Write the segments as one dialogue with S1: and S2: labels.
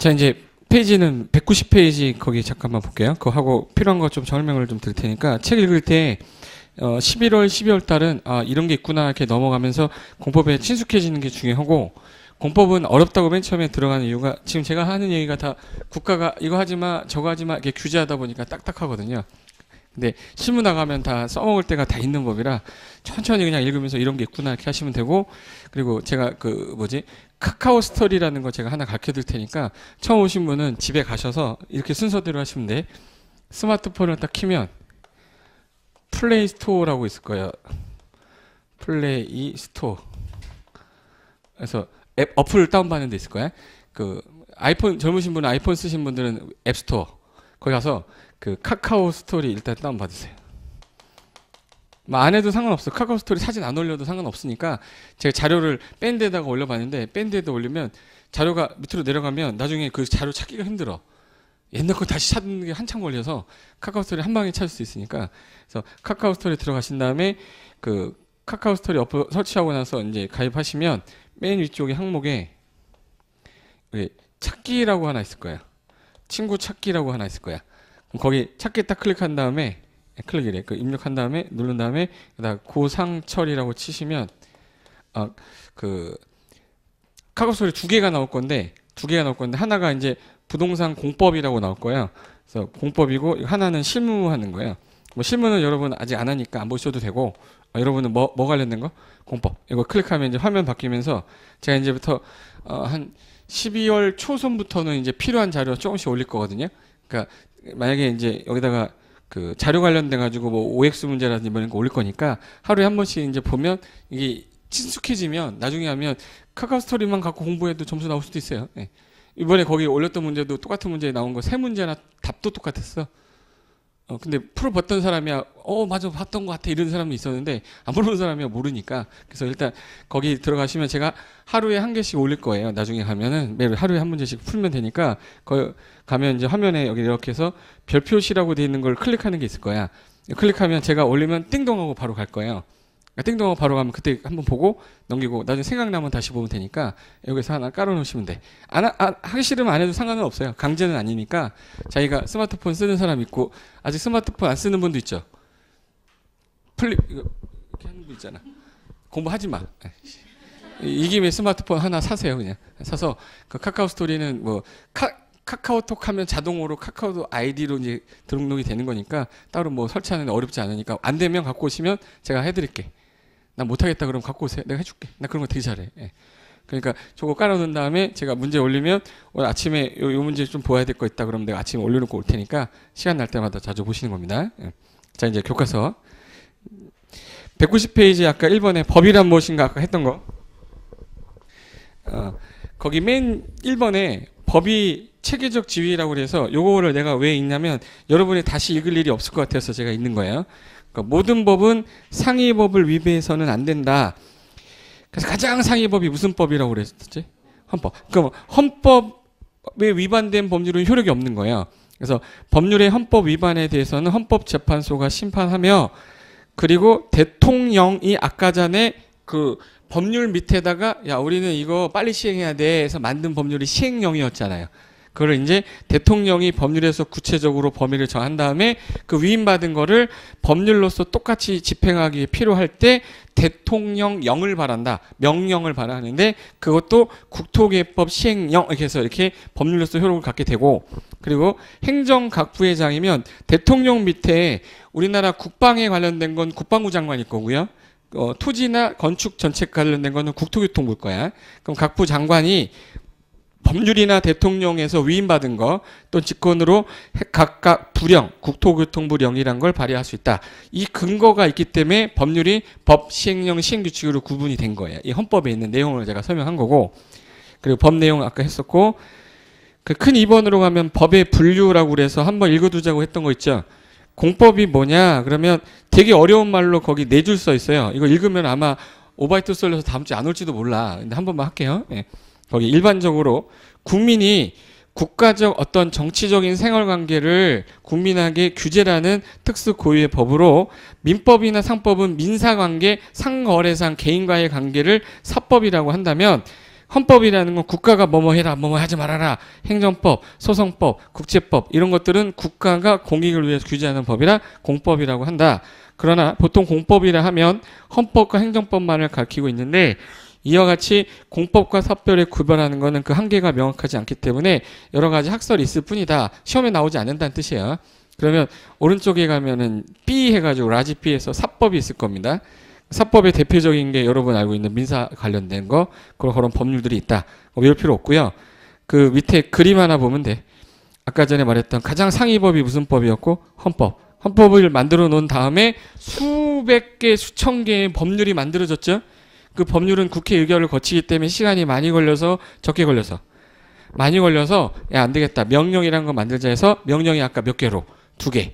S1: 자, 이제 페이지는 190페이지 거기 잠깐만 볼게요. 그거 하고 필요한 거 좀 설명을 좀 드릴 테니까 책 읽을 때 11월, 12월 달은 이런 게 있구나 이렇게 넘어가면서 공법에 친숙해지는 게 중요하고, 공법은 어렵다고 맨 처음에 들어가는 이유가 지금 제가 하는 얘기가 다 국가가 이거 하지 마, 저거 하지 마 이렇게 규제하다 보니까 딱딱하거든요. 근데 실무 나가면 다 써먹을 때가 다 있는 법이라 천천히 그냥 읽으면서 이런 게 있구나 이렇게 하시면 되고, 그리고 제가 카카오 스토리라는 거 제가 하나 가르쳐 드릴 테니까 처음 오신 분은 집에 가셔서 이렇게 순서대로 하시면 돼. 스마트폰을 딱 키면 플레이 스토어라고 있을 거예요. 플레이 스토어. 그래서 앱 어플 다운받는 데 있을 거야. 그 아이폰 젊으신 분은 아이폰 쓰신 분들은 앱스토어. 거기 가서 그 카카오 스토리 일단 다운받으세요. 안 해도 상관없어. 카카오 스토리 사진 안 올려도 상관없으니까 제가 자료를 밴드에다가 올려봤는데 밴드에다 올리면 자료가 밑으로 내려가면 나중에 그 자료 찾기가 힘들어. 옛날 거 다시 찾는 게 한참 걸려서 카카오 스토리 한 방에 찾을 수 있으니까, 그래서 카카오 스토리 들어가신 다음에 그 카카오 스토리 어플 설치하고 나서 이제 가입하시면 맨 위쪽에 항목에 찾기라고 하나 있을 거야. 친구 찾기라고 하나 있을 거야. 그럼 거기 찾기 딱 클릭한 다음에 클릭이래. 그 입력한 다음에 누른 다음에 그다음 고상철이라고 치시면 그 카카오 스토리 두 개가 나올 건데 하나가 이제 부동산 공법이라고 나올 거예요. 그래서 공법이고 하나는 실무하는 거예요. 뭐 실무는 여러분 아직 안 하니까 안 보셔도 되고, 여러분은 뭐 관련된 거? 공법. 이거 클릭하면 이제 화면 바뀌면서 제가 이제부터 한 12월 초선부터는 이제 필요한 자료 조금씩 올릴 거거든요. 그러니까 만약에 이제 여기다가 그 자료 관련돼 가지고 뭐 OX 문제라든지 이런 거 올릴 거니까 하루에 한 번씩 이제 보면 이게 친숙해지면 나중에 하면 카카오 스토리만 갖고 공부해도 점수 나올 수도 있어요. 네. 이번에 거기 올렸던 문제도 똑같은 문제에 나온 거 세 문제나 답도 똑같았어. 근데 풀어봤던 사람이야, 맞아, 봤던 것 같아, 이런 사람도 있었는데, 안 풀어본 사람이야, 모르니까. 그래서 일단 거기 들어가시면 제가 하루에 한 개씩 올릴 거예요. 나중에 가면은 매일 하루에 한 문제씩 풀면 되니까, 거기 가면 이제 화면에 여기 이렇게 해서 별 표시라고 되어 있는 걸 클릭하는 게 있을 거야. 클릭하면 제가 올리면 띵동하고 바로 갈 거예요. 띵동하고 바로 가면 그때 한번 보고 넘기고 나중에 생각나면 다시 보면 되니까 여기서 하나 깔아 놓으시면 돼. 하기 싫으면 안 해도 상관은 없어요. 강제는 아니니까. 자기가 스마트폰 쓰는 사람 있고 아직 스마트폰 안 쓰는 분도 있죠. 이거 이렇게 하는 분 있잖아. 공부하지 마. 이 김에 스마트폰 하나 사세요. 그냥 사서 그 카카오 스토리는 뭐 카카오톡 하면 자동으로 카카오 아이디로 이제 등록이 되는 거니까 따로 뭐 설치하는 데 어렵지 않으니까, 안 되면 갖고 오시면 제가 해드릴게. 나 못하겠다 그러면 갖고 오세요. 내가 해줄게. 나 그런 거 되게 잘해. 예. 그러니까 저거 깔아놓은 다음에 제가 문제 올리면 오늘 아침에 요 문제 좀 보아야 될 거 있다 그러면 내가 아침에 올려놓고 올 테니까 시간 날 때마다 자주 보시는 겁니다. 예. 자, 이제 교과서 190페이지 아까 1번에 법이란 무엇인가 아까 했던 거, 거기 맨 1번에 법이 체계적 지위라고 그래서 요거를 내가 왜 읽냐면 여러분이 다시 읽을 일이 없을 것 같아서 제가 읽는 거예요. 그러니까 모든 법은 상위법을 위배해서는 안 된다. 그래서 가장 상위법이 무슨 법이라고 그랬었지? 헌법. 그럼 헌법에 위반된 법률은 효력이 없는 거예요. 그래서 법률의 헌법 위반에 대해서는 헌법재판소가 심판하며, 그리고 대통령이 아까 전에 그 법률 밑에다가 야 우리는 이거 빨리 시행해야 돼 해서 만든 법률이 시행령이었잖아요. 그걸 이제 대통령이 법률에서 구체적으로 범위를 정한 다음에 그 위임받은 거를 법률로서 똑같이 집행하기 위해 필요할 때 대통령령을 발한다. 명령을 발하는데 그것도 국토개혁법 시행령 이렇게 해서 이렇게 법률로서 효력을 갖게 되고, 그리고 행정각부회장이면 대통령 밑에 우리나라 국방에 관련된 건 국방부 장관일 거고요. 토지나 건축 정책 관련된 거는 국토교통부일 거야. 그럼 각부 장관이 법률이나 대통령에서 위임받은 거 또 직권으로 각각 부령, 국토교통부령이란 걸 발의할 수 있다. 이 근거가 있기 때문에 법률이 법, 시행령, 시행규칙으로 구분이 된 거예요. 이 헌법에 있는 내용을 제가 설명한 거고, 그리고 법 내용 아까 했었고, 그 큰 2번으로 가면 법의 분류라고 그래서 한번 읽어두자고 했던 거 있죠. 공법이 뭐냐 그러면 되게 어려운 말로 거기 4줄 써 있어요. 이거 읽으면 아마 오바이트 썰려서 다음 주에 안 올지도 몰라. 근데 한 번만 할게요. 예. 거기 일반적으로 국민이 국가적 어떤 정치적인 생활관계를 국민에게 규제라는 특수 고유의 법으로, 민법이나 상법은 민사관계, 상거래상 개인과의 관계를 사법이라고 한다면 헌법이라는 건 국가가 뭐뭐 해라, 뭐뭐 하지 말아라. 행정법, 소송법, 국제법 이런 것들은 국가가 공익을 위해서 규제하는 법이라 공법이라고 한다. 그러나 보통 공법이라 하면 헌법과 행정법만을 가리키고 있는데 이와 같이 공법과 사법을 구별하는 것은 그 한계가 명확하지 않기 때문에 여러 가지 학설이 있을 뿐이다. 시험에 나오지 않는다는 뜻이에요. 그러면 오른쪽에 가면은 B 해가지고 라지 B에서 사법이 있을 겁니다. 사법의 대표적인 게 여러분 알고 있는 민사 관련된 거 그런 법률들이 있다. 외울 필요 없고요. 그 밑에 그림 하나 보면 돼. 아까 전에 말했던 가장 상위법이 무슨 법이었고 헌법. 헌법을 만들어 놓은 다음에 수백 개, 수천 개의 법률이 만들어졌죠. 그 법률은 국회 의결을 거치기 때문에 시간이 많이 걸려서 적게 걸려서 많이 걸려서 야, 안 되겠다. 명령이라는 거 만들자 해서 명령이 아까 몇 개로? 두 개.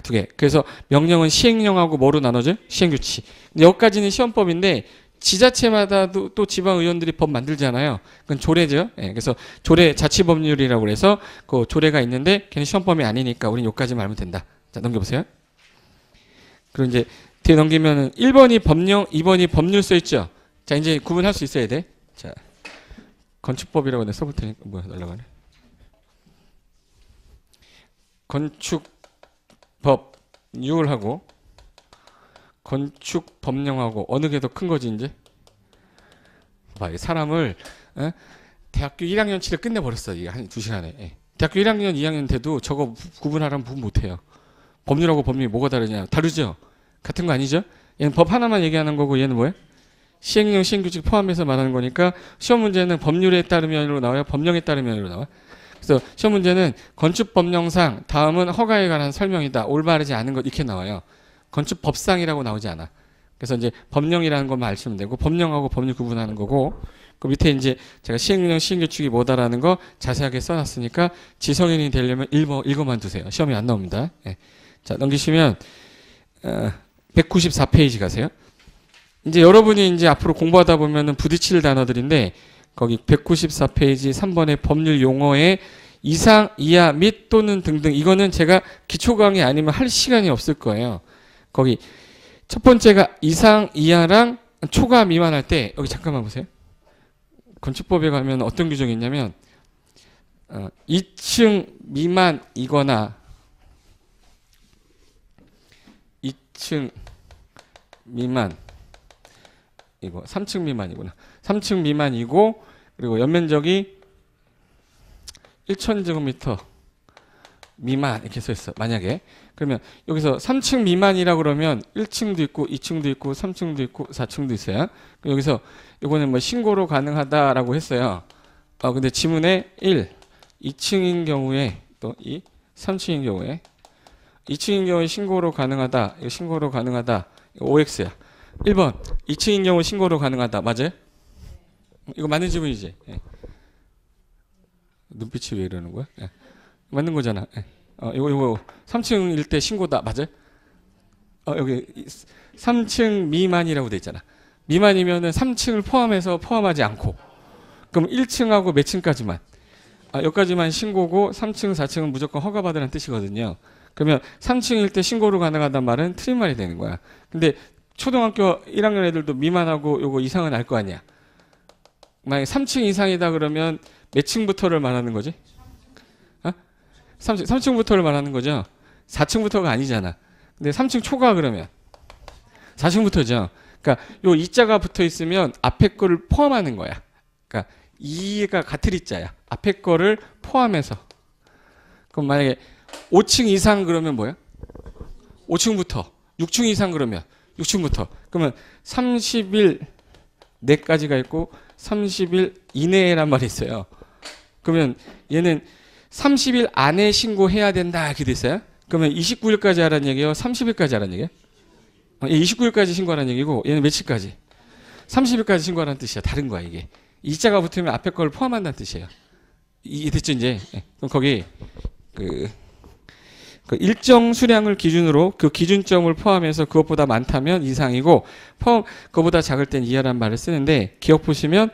S1: 두 개. 그래서 명령은 시행령하고 뭐로 나눠져? 시행규칙. 여기까지는 시험법인데 지자체마다도 또 지방의원들이 법 만들잖아요. 그건 조례죠. 예, 그래서 조례 자치법률이라고 그래서 그 조례가 있는데 걔는 시험법이 아니니까 우린 여기까지만 알면 된다. 자, 넘겨보세요. 그리고 이제 뒤에 넘기면은 1번이 법령, 2번이 법률 써있죠. 자, 이제 구분할 수 있어야 돼. 자, 건축법이라고 내가 써볼 테니까 뭐야 날라가네. 건축법률하고 건축법령하고 어느 게 더 큰 거지 이제? 봐, 사람을 대학교 1학년치를 끝내버렸어. 이게 한 2시간에. 예. 대학교 1학년, 2학년 돼도 저거 구분하라면 구분 못해요. 법률하고 법률이 뭐가 다르냐? 다르죠? 같은 거 아니죠? 얘는 법 하나만 얘기하는 거고 얘는 뭐예요? 시행령, 시행규칙 포함해서 말하는 거니까 시험 문제는 법률에 따르면으로 나와요? 법령에 따르면으로 나와? 그래서 시험 문제는 건축법령상 다음은 허가에 관한 설명이다. 올바르지 않은 것 이렇게 나와요. 건축법상이라고 나오지 않아. 그래서 이제 법령이라는 것만 아시면 되고 법령하고 법률 구분하는 거고 그 밑에 이제 제가 시행령, 시행규칙이 뭐다라는 거 자세하게 써놨으니까 지성인이 되려면 읽어만 두세요. 시험이 안 나옵니다. 네. 자, 넘기시면 194페이지 가세요. 이제 여러분이 이제 앞으로 공부하다 보면은 부딪힐 단어들인데 거기 194페이지 3번의 법률 용어의 이상, 이하, 및 또는 등등 이거는 제가 기초 강의 아니면 할 시간이 없을 거예요. 거기 첫 번째가 이상, 이하랑 초과, 미만 할 때 여기 잠깐만 보세요. 건축법에 가면 어떤 규정이 있냐면 2층 미만이거나 2층 미만 이거 3층 미만이구나. 3층 미만이고 그리고 연면적이 1,000제곱미터 미만 이렇게 써 있어. 만약에 그러면 여기서 3층 미만이라 그러면 1층도 있고 2층도 있고 3층도 있고 4층도 있어요. 여기서 이거는 뭐 신고로 가능하다라고 했어요. 근데 지문에 1, 2층인 경우에 또 2, 3층인 경우에 2층인 경우에 신고로 가능하다. 이거 신고로 가능하다. 이거 OX야. 1번 2층인 경우 신고로 가능하다. 맞아요? 이거 맞는 지문이지? 예. 눈빛이 왜 이러는 거야? 예. 맞는 거잖아. 예. 이거 3층일 때 신고다. 맞아요? 여기 3층 미만이라고 돼 있잖아. 미만이면은 3층을 포함하지 않고 그럼 1층하고 몇 층까지만 여기까지만 신고고 3층, 4층은 무조건 허가받으라는 뜻이거든요. 그러면 3층일 때 신고로 가능하단 말은 틀린 말이 되는 거야. 근데 초등학교 1학년 애들도 미만하고 요거 이상은 알 거 아니야. 만약에 3층 이상이다 그러면 몇 층부터를 말하는 거지? 3층부터를 말하는 거죠. 4층부터가 아니잖아. 근데 3층 초과 그러면 4층부터죠. 그러니까 요 이자가 붙어 있으면 앞에 거를 포함하는 거야. 그러니까 이가 같을 이자야. 앞에 거를 포함해서. 그럼 만약에 5층 이상 그러면 뭐야? 5층부터. 6층 이상 그러면 6층부터. 그러면 30일 내까지가 있고 30일 이내란 말이 있어요. 그러면 얘는 30일 안에 신고해야 된다 이렇게 돼 있어요. 그러면 29일까지 하라는 얘기예요? 30일까지 하라는 얘기예요? 29일까지 신고하라는 얘기고 얘는 며칠까지? 30일까지 신고하라는 뜻이야. 다른 거야 이게. 이자가 붙으면 앞에 걸 포함한다는 뜻이에요. 됐죠 이제? 그럼 거기 그 일정 수량을 기준으로 그 기준점을 포함해서 그것보다 많다면 이상이고 그것보다 작을 땐 이하란 말을 쓰는데 기억 보시면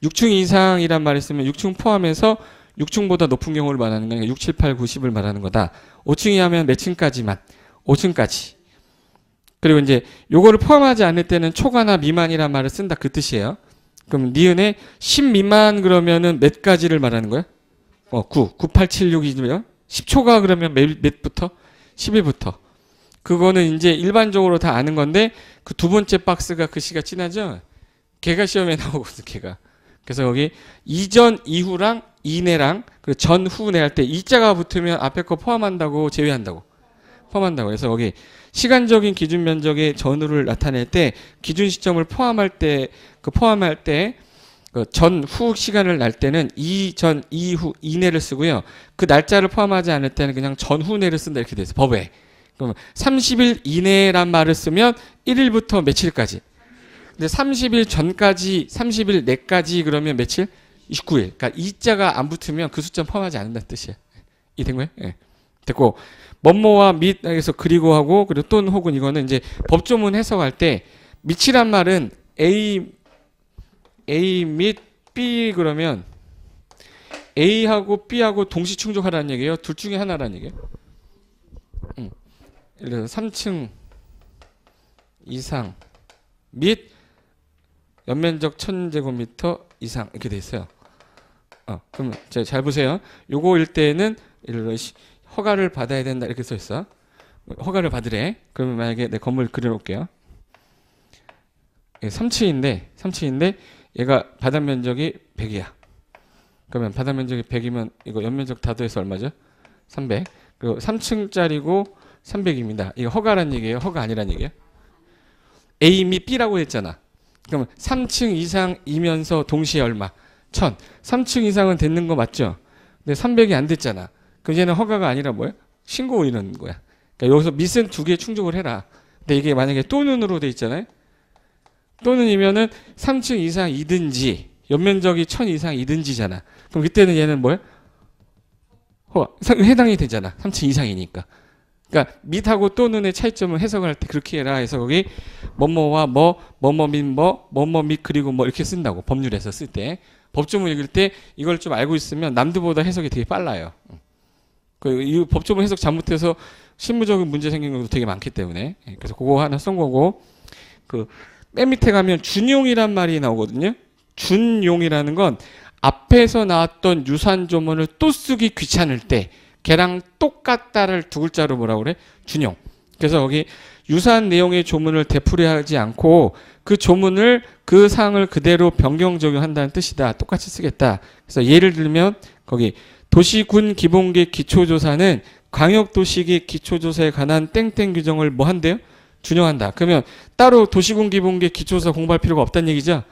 S1: 6층 이상이란 말을 쓰면 6층 포함해서 6층보다 높은 경우를 말하는 거니까 6, 7, 8, 90을 말하는 거다. 5층이 하면 몇 층까지만? 5층까지. 그리고 이제 요거를 포함하지 않을 때는 초과나 미만이란 말을 쓴다 그 뜻이에요. 그럼 니은에 10 미만 그러면은 몇 가지를 말하는 거야? 9, 9876이면 10초가 그러면 몇부터? 10일부터. 그거는 이제 일반적으로 다 아는 건데 그 두 번째 박스가 글씨가 진하죠? 걔가 시험에 나오거든, 걔가. 그래서 여기 이전, 이후랑 이내랑 그 전후 내할 때 이자가 붙으면 앞에 거 포함한다고 제외한다고. 포함한다고. 그래서 여기 시간적인 기준 면적의 전후를 나타낼 때 기준 시점을 포함할 때 그 전후 시간을 날 때는 이전, 이후, 이내를 쓰고요. 그 날짜를 포함하지 않을 때는 그냥 전후내를 쓴다 이렇게 돼 있어. 법에. 그럼 30일 이내란 말을 쓰면 1일부터 며칠까지. 근데 30일 전까지, 30일 내까지 그러면 며칠? 29일. 그러니까 이자가 안 붙으면 그 숫자는 포함하지 않는다는 뜻이야. 이해된 거예요? 예. 됐고 뭐뭐와 및에서 그리고 하고 그리고 또는 혹은 이거는 이제 법조문 해석할 때 밑이란 말은 A 및 B 그러면 A하고 B하고 동시 충족하라는 얘기예요. 둘 중에 하나라는 얘기예요. 예를 들어서 3층 이상 및 연면적 1000제곱미터 이상 이렇게 돼 있어요. 그럼 잘 보세요. 요거일 때는 예를 들어 허가를 받아야 된다 이렇게 써 있어. 허가를 받으래. 그러면 만약에 내 건물 그려놓을게요. 3층인데 얘가 바닥 면적이 100이야. 그러면 바닥 면적이 100이면 이거 연면적 다 더해서 얼마죠? 300. 그리고 3층짜리고 300입니다. 이거 허가란 얘기예요? 허가 아니란 얘기예요? A 및 B라고 했잖아. 그러면 3층 이상이면서 동시에 얼마? 1000. 3층 이상은 됐는 거 맞죠? 근데 300이 안 됐잖아. 그럼 얘는 허가가 아니라 뭐야? 신고 이런 거야. 그러니까 여기서 밑은 두 개 충족을 해라. 근데 이게 만약에 또는으로 돼 있잖아요. 또는이면은 3층 이상이든지 연면적이 1000 이상이든지잖아. 그럼 그때는 얘는 뭐야? 해당이 되잖아. 3층 이상이니까. 그러니까 밑하고 또는의 차이점을 해석할 때 그렇게 해라 해서 거기 뭐뭐와 뭐뭐 및 그리고 뭐 이렇게 쓴다고. 법률에서 쓸 때. 법조문 읽을 때 이걸 좀 알고 있으면 남들보다 해석이 되게 빨라요. 이 법조문 해석 잘못해서 실무적인 문제 생긴 경우도 되게 많기 때문에. 그래서 그거 하나 쓴 거고. 맨 밑에 가면 준용이란 말이 나오거든요. 준용이라는 건 앞에서 나왔던 유사한 조문을 또 쓰기 귀찮을 때 걔랑 똑같다를 두 글자로 뭐라고 그래? 준용. 그래서 여기 유사한 내용의 조문을 되풀이하지 않고 그 조문을 그 사항을 그대로 변경 적용한다는 뜻이다. 똑같이 쓰겠다. 그래서 예를 들면 거기 도시군 기본계획 기초조사는 광역도시계획 기초조사에 관한 땡땡 규정을 뭐 한대요? 준용한다. 그러면 따로 도시군 기본계획 기초조사 공부할 필요가 없다는 얘기죠.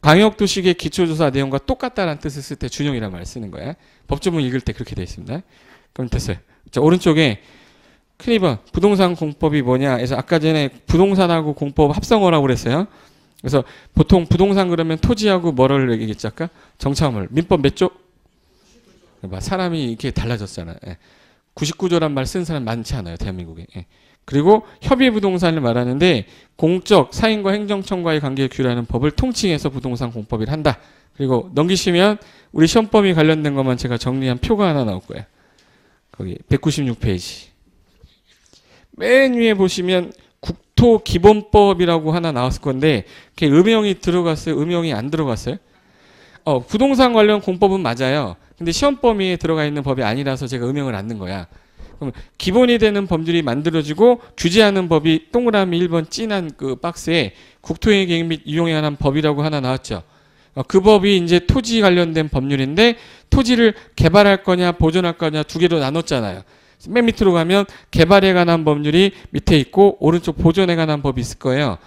S1: 광역도시계획 기초조사 내용과 똑같다라는 뜻을 쓸 때 준용이라는 말을 쓰는 거야. 법조문 읽을 때 그렇게 되어 있습니다. 그럼 됐어요. 자, 오른쪽에 큰 2번 부동산 공법이 뭐냐 해서 아까 전에 부동산하고 공법 합성어라고 그랬어요. 그래서 보통 부동산 그러면 토지하고 뭐를 얘기했지 아까? 정차물. 민법 몇 조? 사람이 이렇게 달라졌잖아. 99조란 말 쓴 사람 많지 않아요. 대한민국에. 그리고 협의 부동산을 말하는데 공적, 사인과 행정청과의 관계를 규율하는 법을 통칭해서 부동산 공법을 한다. 그리고 넘기시면 우리 시험범위 관련된 것만 제가 정리한 표가 하나 나올 거예요. 거기 196페이지. 맨 위에 보시면 국토기본법이라고 하나 나왔을 건데 그게 음형이 들어갔어요? 음형이 안 들어갔어요? 부동산 관련 공법은 맞아요. 근데 시험 범위에 들어가 있는 법이 아니라서 제가 음형을 안 넣은 거야. 그럼 기본이 되는 법률이 만들어지고 규제하는 법이 동그라미 1번 진한 그 박스에 국토의 계획 및 이용에 관한 법이라고 하나 나왔죠. 그 법이 이제 토지 관련된 법률인데 토지를 개발할 거냐 보존할 거냐 두 개로 나눴잖아요. 맨 밑으로 가면 개발에 관한 법률이 밑에 있고 오른쪽 보존에 관한 법이 있을 거예요.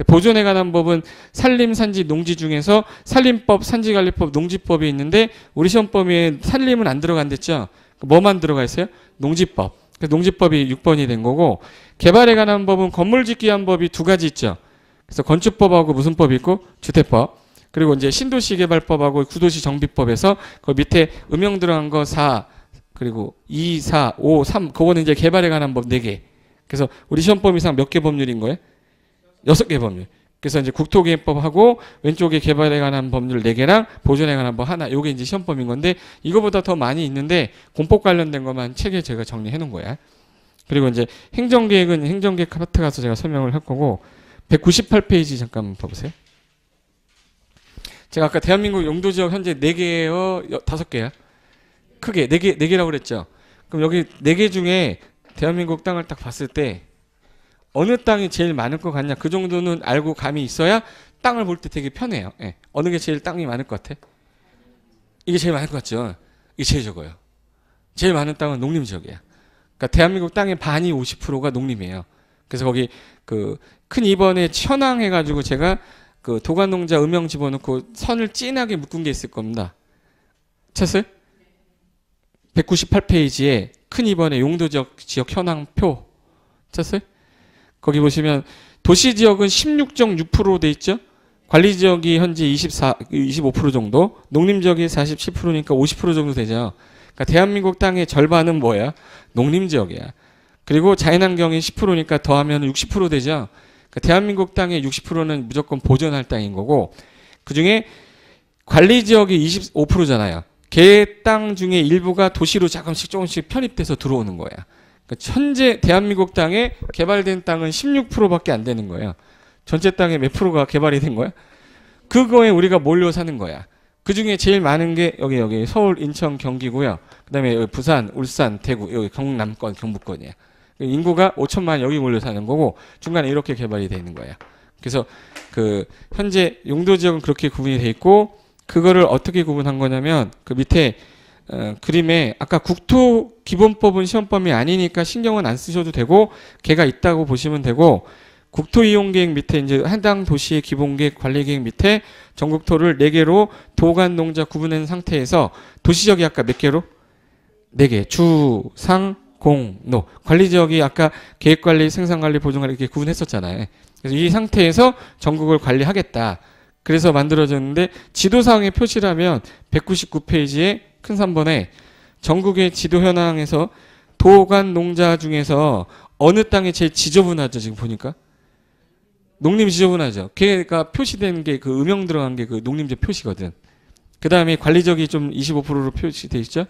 S1: 보존에 관한 법은 산림, 산지, 농지 중에서 산림법, 산지관리법, 농지법이 있는데 우리 시험 범위에 산림은 안 들어간댔죠. 뭐만 들어가 있어요? 농지법. 농지법이 6번이 된 거고 개발에 관한 법은 건물 짓기 위한 법이 두 가지 있죠. 그래서 건축법하고 무슨 법이 있고 주택법. 그리고 이제 신도시 개발법하고 구도시 정비법에서 그 밑에 음영 들어간 거 4, 그리고 2, 4, 5, 3 그거는 이제 개발에 관한 법 4개. 그래서 우리 시험 범위상 몇 개 법률인 거예요? 6개 법률. 그래서 이제 국토기획법하고 왼쪽에 개발에 관한 법률 4개랑 보존에 관한 법 하나. 요게 이제 시험법인 건데 이거보다 더 많이 있는데 공법 관련된 것만 책에 제가 정리해 놓은 거야. 그리고 이제 행정계획은 행정계획 파트 가서 제가 설명을 할 거고 198페이지 잠깐 봐보세요. 제가 아까 대한민국 용도 지역 현재 4개예요, 5개야? 크게 4개라고 그랬죠. 그럼 여기 4개 중에 대한민국 땅을 딱 봤을 때 어느 땅이 제일 많을 것 같냐? 그 정도는 알고 감이 있어야 땅을 볼 때 되게 편해요. 예. 어느 게 제일 땅이 많을 것 같아? 이게 제일 많을 것 같죠. 이게 제일 적어요. 제일 많은 땅은 농림지역이야. 그러니까 대한민국 땅의 반이 50%가 농림이에요. 그래서 거기 그 큰 2번에 현황해가지고 제가 그 도관농자 음영 집어넣고 선을 진하게 묶은 게 있을 겁니다. 찾았어요? 198페이지에 큰 2번에 용도지역 지역 현황표 찾았어요? 거기 보시면 도시지역은 16.6% 돼 있죠? 관리지역이 현재 25% 정도, 농림지역이 47%니까 50% 정도 되죠. 그러니까 대한민국 땅의 절반은 뭐야? 농림지역이야. 그리고 자연환경이 10%니까 더하면 60% 되죠. 그러니까 대한민국 땅의 60%는 무조건 보존할 땅인 거고, 그 중에 관리지역이 25%잖아요. 개 땅 중에 일부가 도시로 조금씩 편입돼서 들어오는 거야. 그러니까 현재 대한민국 땅에 개발된 땅은 16%밖에 안 되는 거예요. 전체 땅의 몇 프로가 개발이 된 거야? 그거에 우리가 몰려 사는 거야. 그 중에 제일 많은 게 여기 서울, 인천, 경기고요. 그다음에 여기 부산, 울산, 대구, 여기 경남권, 경북권이야. 인구가 5천만 여기 몰려 사는 거고 중간에 이렇게 개발이 되는 거예요. 그래서 그 현재 용도 지역은 그렇게 구분이 돼 있고 그거를 어떻게 구분한 거냐면 그 밑에 그림에 아까 국토기본법은 시험범위 아니니까 신경은 안 쓰셔도 되고 걔가 있다고 보시면 되고 국토이용계획 밑에 이제 해당 도시의 기본계획 관리계획 밑에 전국토를 4개로 도관 농자 구분한 상태에서 도시지역이 아까 몇 개로? 4개. 주, 상, 공, 노. 관리지역이 아까 계획관리, 생산관리, 보존관리 이렇게 구분했었잖아요. 그래서 이 상태에서 전국을 관리하겠다. 그래서 만들어졌는데 지도상의 표시라면 199페이지에 큰 3번에 전국의 지도 현황에서 도관 농자 중에서 어느 땅이 제일 지저분하죠? 지금 보니까 농림 지저분하죠. 걔가 표시된 게 그 음영 들어간 게 그 농림지 표시거든. 그 다음에 관리지역이 좀 25%로 표시돼 있죠.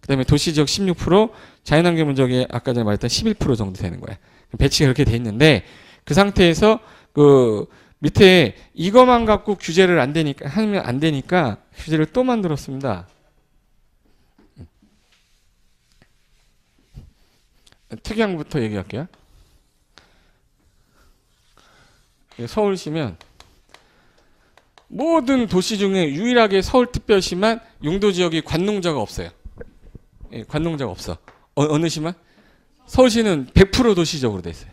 S1: 그 다음에 도시지역 16%, 자연환경 지역이 아까 전에 말했던 11% 정도 되는 거야. 배치가 그렇게 돼 있는데 그 상태에서 그 밑에 이것만 갖고 규제를 하면 안 되니까 규제를 또 만들었습니다. 특이항부터 얘기할게요. 서울시면 모든 도시 중에 유일하게 서울특별시만 용도지역이 관농자가 없어요. 예, 관농자가 없어. 어느 시만? 서울시는 100% 도시적으로 돼 있어요.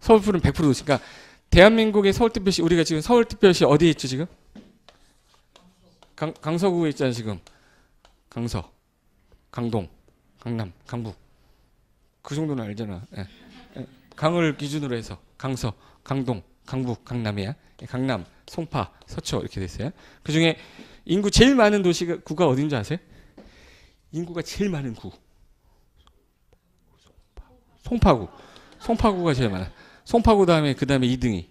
S1: 서울은 100% 도시. 그러니까 대한민국의 서울특별시 우리가 지금 서울특별시 어디에 있죠 지금? 강서구에 있잖아요 지금. 강서, 강동, 강남, 강북. 그 정도는 알잖아. 예. 예. 강을 기준으로 해서 강서, 강동, 강북, 강남이야. 예. 강남, 송파, 서초 이렇게 돼 있어요. 그 중에 인구 제일 많은 구가 어딘지 아세요? 인구가 제일 많은 구. 송파구. 송파구가 제일 많아. 송파구 다음에 그 다음에 2등이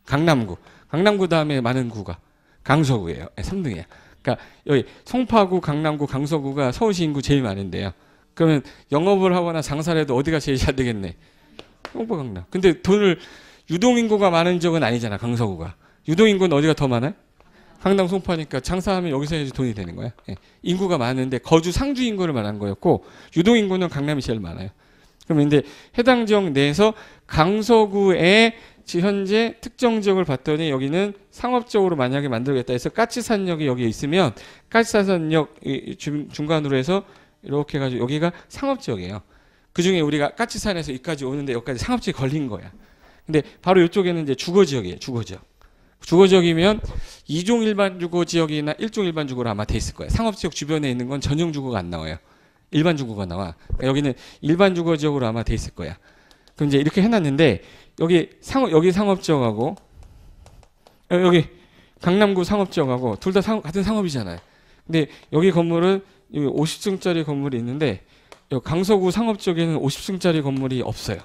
S1: 강남구. 강남구 다음에 많은 구가 강서구예요. 3등이야. 그러니까 여기 송파구, 강남구, 강서구가 서울시 인구 제일 많은데요. 그러면 영업을 하거나 장사를 해도 어디가 제일 잘 되겠네? 송파, 강남. 근데 돈을 유동인구가 많은 지역은 아니잖아. 강서구가. 유동인구는 어디가 더 많아요? 강남, 송파니까 장사하면 여기서 해야지 돈이 되는 거야. 예. 인구가 많은데 거주 상주 인구를 말한 거였고 유동인구는 강남이 제일 많아요. 그럼 이제 해당 지역 내에서 강서구에 현재 특정 지역을 봤더니 여기는 상업적으로 만약에 만들겠다 해서 까치산역이 여기에 있으면 까치산역 중간으로 해서 이렇게 해가지고 여기가 상업지역이에요. 그 중에 우리가 까치산에서 여기까지 오는데 여기까지 상업지역이 걸린 거야. 근데 바로 이쪽에는 이제 주거지역이에요. 주거지역. 주거지역이면 2종 일반 주거지역이나 1종 일반 주거로 아마 돼 있을 거예요. 상업지역 주변에 있는 건 전용 주거가 안 나와요. 일반 주거가 나와. 그러니까 여기는 일반 주거지역으로 아마 돼 있을 거야. 그럼 이제 이렇게 해놨는데 여기 상업지역하고 여기 강남구 상업지역하고 둘 다 같은 상업이잖아요. 근데 여기 건물은 여기 50층짜리 건물이 있는데 여기 강서구 상업지역에는 50층짜리 건물이 없어요.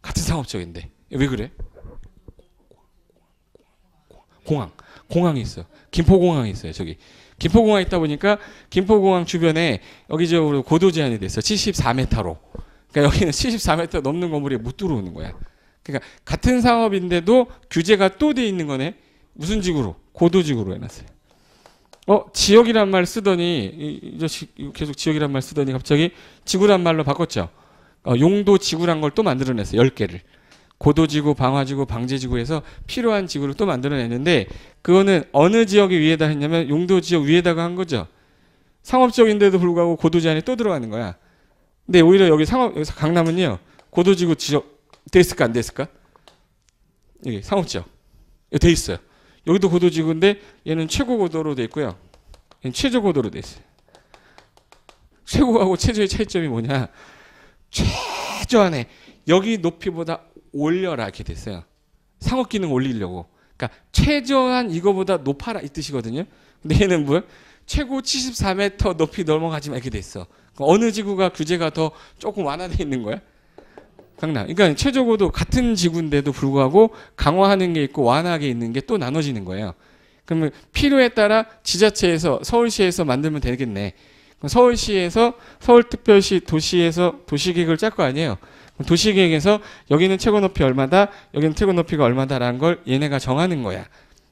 S1: 같은 상업지역인데 왜 그래? 공항이 있어요. 김포공항이 있어요. 저기 김포공항이 있다 보니까 김포공항 주변에 여기저기 고도 제한이 됐어. 74m로. 그러니까 여기는 74m 넘는 건물이 못 들어오는 거야. 그러니까 같은 상업인데도 규제가 또 돼 있는 거네. 무슨 지구로? 고도지구로 해놨어요. 지역이란 말 쓰더니 이 자식 계속 지역이란 말 쓰더니 갑자기 지구란 말로 바꿨죠. 용도 지구란 걸 또 만들어냈어요. 10개를. 고도지구, 방화지구, 방제지구에서 필요한 지구를 또 만들어냈는데 그거는 어느 지역에 위에다 했냐면 용도 지역 위에다가 한 거죠. 상업지역인데도 불구하고 고도 제한이 또 들어가는 거야. 근데 오히려 여기서 강남은요. 고도지구 지역 돼 있을까 안 돼 있을까? 여기 상업지역. 여기 돼 있어요. 여기도 고도지구인데 얘는 최고 고도로 돼 있고요. 얘는 최저 고도로 돼 있어요. 최고하고 최저의 차이점이 뭐냐? 최저안에 여기 높이보다 올려라 이렇게 됐어요. 상업 기능 올리려고. 그러니까 최저한 이거보다 높아라 이 뜻이거든요. 근데 얘는 뭐야? 최고 74m 높이 넘어가지 마 이렇게 돼 있어. 어느 지구가 규제가 더 조금 완화돼 있는 거야? 강남. 그러니까 최저고도 같은 지구인데도 불구하고 강화하는 게 있고 완화하게 있는 게 또 나눠지는 거예요. 그러면 필요에 따라 지자체에서 서울시에서 만들면 되겠네. 그럼 서울시에서 서울특별시 도시에서 도시계획을 짤 거 아니에요. 그럼 도시계획에서 여기는 최고 높이 얼마다, 여기는 최고 높이가 얼마다라는 걸 얘네가 정하는 거야.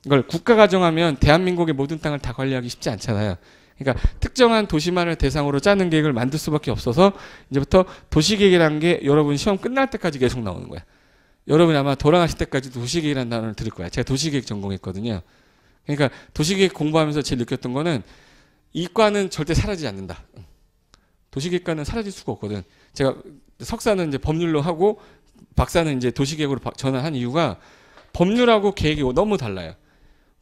S1: 이걸 국가가 정하면 대한민국의 모든 땅을 다 관리하기 쉽지 않잖아요. 그러니까 특정한 도시만을 대상으로 짜는 계획을 만들 수밖에 없어서 이제부터 도시계획이라는 게 여러분 시험 끝날 때까지 계속 나오는 거야. 여러분이 아마 돌아가실 때까지 도시계획이라는 단어를 들을 거야. 제가 도시계획 전공했거든요. 그러니까 도시계획 공부하면서 제일 느꼈던 거는 이과는 절대 사라지지 않는다. 도시계획과는 사라질 수가 없거든. 제가 석사는 이제 법률로 하고 박사는 이제 도시계획으로 전환한 이유가 법률하고 계획이 너무 달라요.